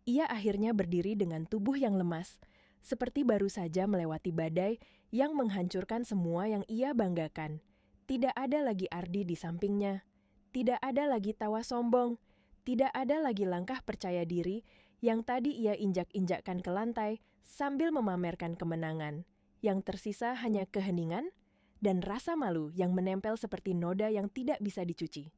Speaker 1: Ia akhirnya berdiri dengan tubuh yang lemas, seperti baru saja melewati badai yang menghancurkan semua yang ia banggakan. Tidak ada lagi Ardi di sampingnya. Tidak ada lagi tawa sombong. Tidak ada lagi langkah percaya diri yang tadi ia injak-injakkan ke lantai sambil memamerkan kemenangan. Yang tersisa hanya keheningan dan rasa malu yang menempel seperti noda yang tidak bisa dicuci.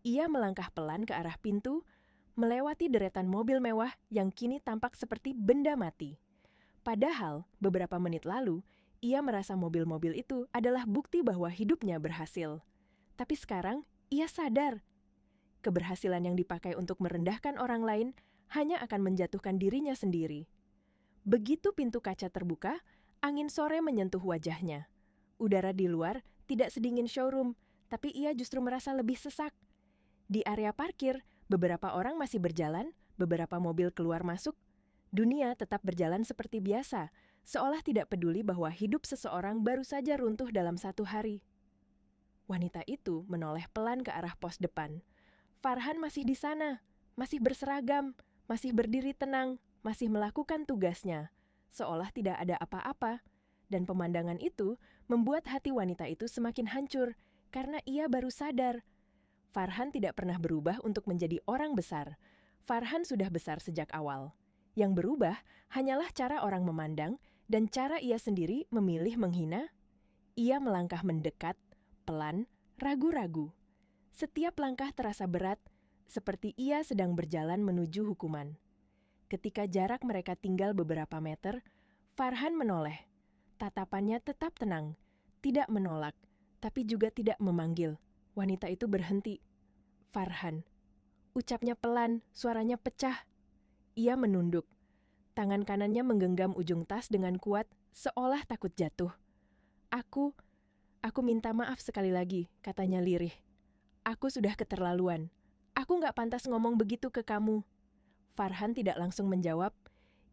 Speaker 1: Ia melangkah pelan ke arah pintu, melewati deretan mobil mewah yang kini tampak seperti benda mati. Padahal, beberapa menit lalu, ia merasa mobil-mobil itu adalah bukti bahwa hidupnya berhasil. Tapi sekarang, ia sadar. Keberhasilan yang dipakai untuk merendahkan orang lain hanya akan menjatuhkan dirinya sendiri. Begitu pintu kaca terbuka, angin sore menyentuh wajahnya. Udara di luar tidak sedingin showroom, tapi ia justru merasa lebih sesak. Di area parkir, beberapa orang masih berjalan, beberapa mobil keluar masuk. Dunia tetap berjalan seperti biasa, seolah tidak peduli bahwa hidup seseorang baru saja runtuh dalam satu hari. Wanita itu menoleh pelan ke arah pos depan. Farhan masih di sana, masih berseragam, masih berdiri tenang, masih melakukan tugasnya, seolah tidak ada apa-apa. Dan pemandangan itu membuat hati wanita itu semakin hancur, karena ia baru sadar. Farhan tidak pernah berubah untuk menjadi orang besar. Farhan sudah besar sejak awal. Yang berubah hanyalah cara orang memandang dan cara ia sendiri memilih menghina. Ia melangkah mendekat, pelan, ragu-ragu. Setiap langkah terasa berat, seperti ia sedang berjalan menuju hukuman. Ketika jarak mereka tinggal beberapa meter, Farhan menoleh. Tatapannya tetap tenang, tidak menolak, tapi juga tidak memanggil. Wanita itu berhenti. Farhan. Ucapnya pelan, suaranya pecah. Ia menunduk. Tangan kanannya menggenggam ujung tas dengan kuat, seolah takut jatuh. Aku minta maaf sekali lagi, katanya lirih. Aku sudah keterlaluan. Aku gak pantas ngomong begitu ke kamu. Farhan tidak langsung menjawab.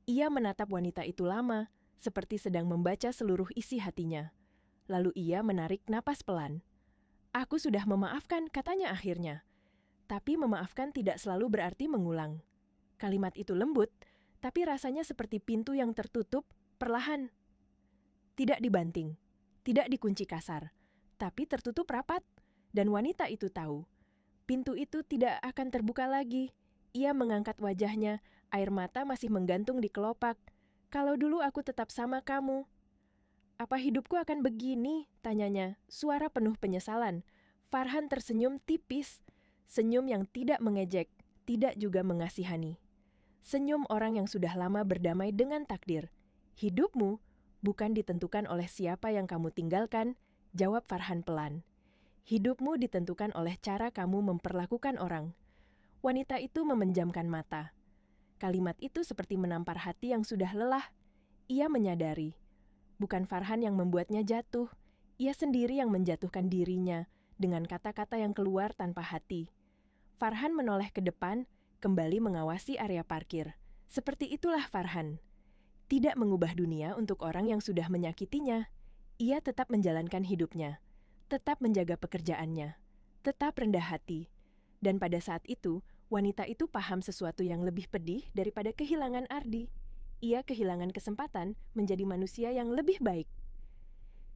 Speaker 1: Ia menatap wanita itu lama, seperti sedang membaca seluruh isi hatinya. Lalu ia menarik napas pelan. Aku sudah memaafkan, katanya akhirnya. Tapi memaafkan tidak selalu berarti mengulang. Kalimat itu lembut, tapi rasanya seperti pintu yang tertutup perlahan. Tidak dibanting, tidak dikunci kasar, tapi tertutup rapat. Dan wanita itu tahu, pintu itu tidak akan terbuka lagi. Ia mengangkat wajahnya, air mata masih menggantung di kelopak. Kalau dulu aku tetap sama kamu. Apa hidupku akan begini? Tanyanya, suara penuh penyesalan. Farhan tersenyum tipis, senyum yang tidak mengejek, tidak juga mengasihani. Senyum orang yang sudah lama berdamai dengan takdir. Hidupmu bukan ditentukan oleh siapa yang kamu tinggalkan, jawab Farhan pelan. Hidupmu ditentukan oleh cara kamu memperlakukan orang. Wanita itu memejamkan mata. Kalimat itu seperti menampar hati yang sudah lelah. Ia menyadari, bukan Farhan yang membuatnya jatuh. Ia sendiri yang menjatuhkan dirinya dengan kata-kata yang keluar tanpa hati. Farhan menoleh ke depan, kembali mengawasi area parkir. Seperti itulah Farhan. Tidak mengubah dunia untuk orang yang sudah menyakitinya. Ia tetap menjalankan hidupnya, tetap menjaga pekerjaannya, tetap rendah hati. Dan pada saat itu, wanita itu paham sesuatu yang lebih pedih daripada kehilangan Ardi. Ia kehilangan kesempatan menjadi manusia yang lebih baik.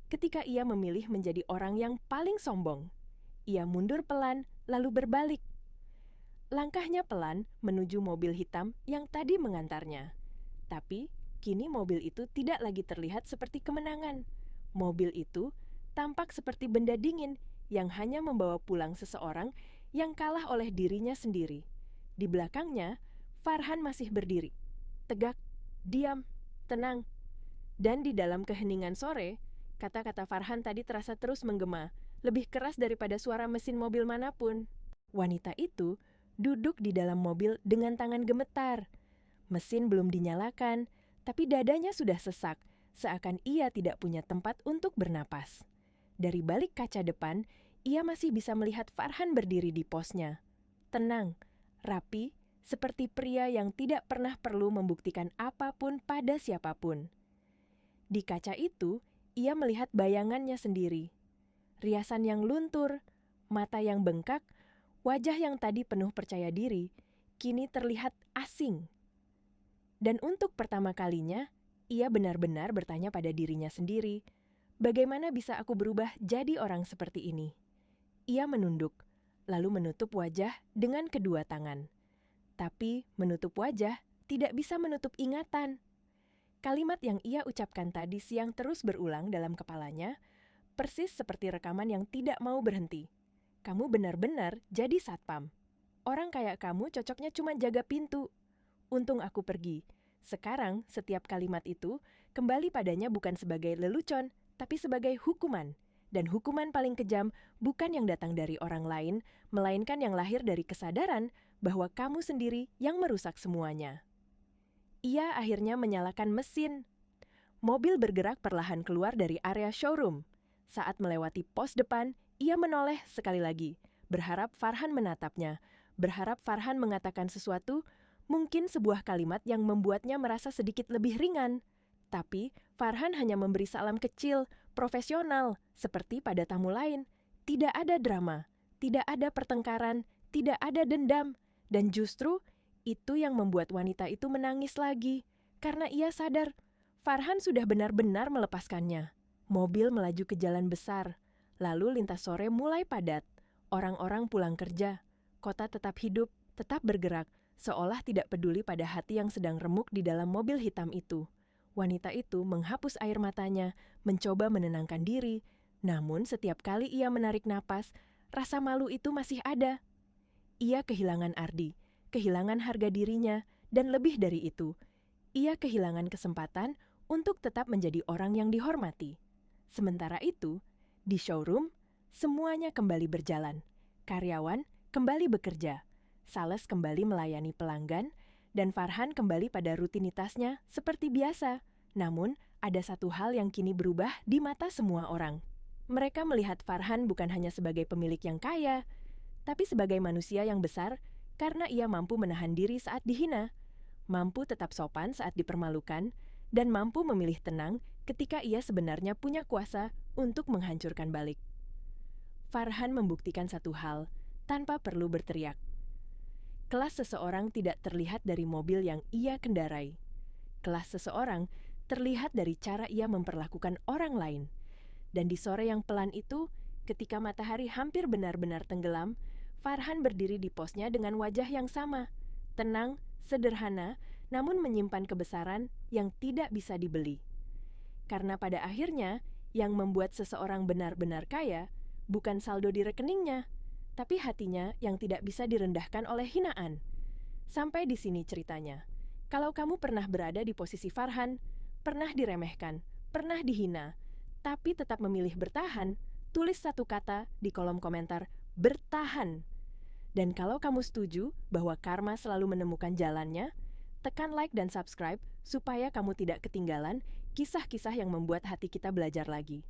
Speaker 1: Ketika ia memilih menjadi orang yang paling sombong, ia mundur pelan lalu berbalik. Langkahnya pelan menuju mobil hitam yang tadi mengantarnya. Tapi, kini mobil itu tidak lagi terlihat seperti kemenangan. Mobil itu tampak seperti benda dingin yang hanya membawa pulang seseorang yang kalah oleh dirinya sendiri. Di belakangnya, Farhan masih berdiri. Tegak, diam, tenang. Dan di dalam keheningan sore, kata-kata Farhan tadi terasa terus menggema, lebih keras daripada suara mesin mobil manapun. Wanita itu duduk di dalam mobil dengan tangan gemetar. Mesin belum dinyalakan, tapi dadanya sudah sesak, seakan ia tidak punya tempat untuk bernapas. Dari balik kaca depan, ia masih bisa melihat Farhan berdiri di posnya. Tenang, rapi, seperti pria yang tidak pernah perlu membuktikan apapun pada siapapun. Di kaca itu, ia melihat bayangannya sendiri. Riasan yang luntur, mata yang bengkak, wajah yang tadi penuh percaya diri, kini terlihat asing. Dan untuk pertama kalinya, ia benar-benar bertanya pada dirinya sendiri, bagaimana bisa aku berubah jadi orang seperti ini? Ia menunduk, lalu menutup wajah dengan kedua tangan. Tapi menutup wajah tidak bisa menutup ingatan. Kalimat yang ia ucapkan tadi siang terus berulang dalam kepalanya, persis seperti rekaman yang tidak mau berhenti. Kamu benar-benar jadi satpam. Orang kayak kamu cocoknya cuma jaga pintu. Untung aku pergi. Sekarang setiap kalimat itu kembali padanya bukan sebagai lelucon, tapi sebagai hukuman. Dan hukuman paling kejam bukan yang datang dari orang lain, melainkan yang lahir dari kesadaran bahwa kamu sendiri yang merusak semuanya. Ia akhirnya menyalakan mesin. Mobil bergerak perlahan keluar dari area showroom. Saat melewati pos depan, ia menoleh sekali lagi, berharap Farhan menatapnya, berharap Farhan mengatakan sesuatu, mungkin sebuah kalimat yang membuatnya merasa sedikit lebih ringan. Tapi Farhan hanya memberi salam kecil, profesional, seperti pada tamu lain. Tidak ada drama, tidak ada pertengkaran, tidak ada dendam. Dan justru itu yang membuat wanita itu menangis lagi, karena ia sadar Farhan sudah benar-benar melepaskannya. Mobil melaju ke jalan besar, lalu lintas sore mulai padat. Orang-orang pulang kerja, kota tetap hidup, tetap bergerak, seolah tidak peduli pada hati yang sedang remuk di dalam mobil hitam itu. Wanita itu menghapus air matanya, mencoba menenangkan diri, namun setiap kali ia menarik napas, rasa malu itu masih ada. Ia kehilangan Ardi, kehilangan harga dirinya, dan lebih dari itu, ia kehilangan kesempatan untuk tetap menjadi orang yang dihormati. Sementara itu, di showroom, semuanya kembali berjalan. Karyawan kembali bekerja, sales kembali melayani pelanggan, dan Farhan kembali pada rutinitasnya seperti biasa. Namun, ada satu hal yang kini berubah di mata semua orang. Mereka melihat Farhan bukan hanya sebagai pemilik yang kaya, tapi sebagai manusia yang besar karena ia mampu menahan diri saat dihina, mampu tetap sopan saat dipermalukan, dan mampu memilih tenang ketika ia sebenarnya punya kuasa untuk menghancurkan balik. Farhan membuktikan satu hal tanpa perlu berteriak. Kelas seseorang tidak terlihat dari mobil yang ia kendarai. Kelas seseorang terlihat dari cara ia memperlakukan orang lain. Dan di sore yang pelan itu, ketika matahari hampir benar-benar tenggelam, Farhan berdiri di posnya dengan wajah yang sama, tenang, sederhana, namun menyimpan kebesaran yang tidak bisa dibeli. Karena pada akhirnya, yang membuat seseorang benar-benar kaya bukan saldo di rekeningnya, tapi hatinya yang tidak bisa direndahkan oleh hinaan. Sampai di sini ceritanya. Kalau kamu pernah berada di posisi Farhan, pernah diremehkan, pernah dihina, tapi tetap memilih bertahan, tulis satu kata di kolom komentar, bertahan. Dan kalau kamu setuju bahwa karma selalu menemukan jalannya, tekan like dan subscribe supaya kamu tidak ketinggalan kisah-kisah yang membuat hati kita belajar lagi.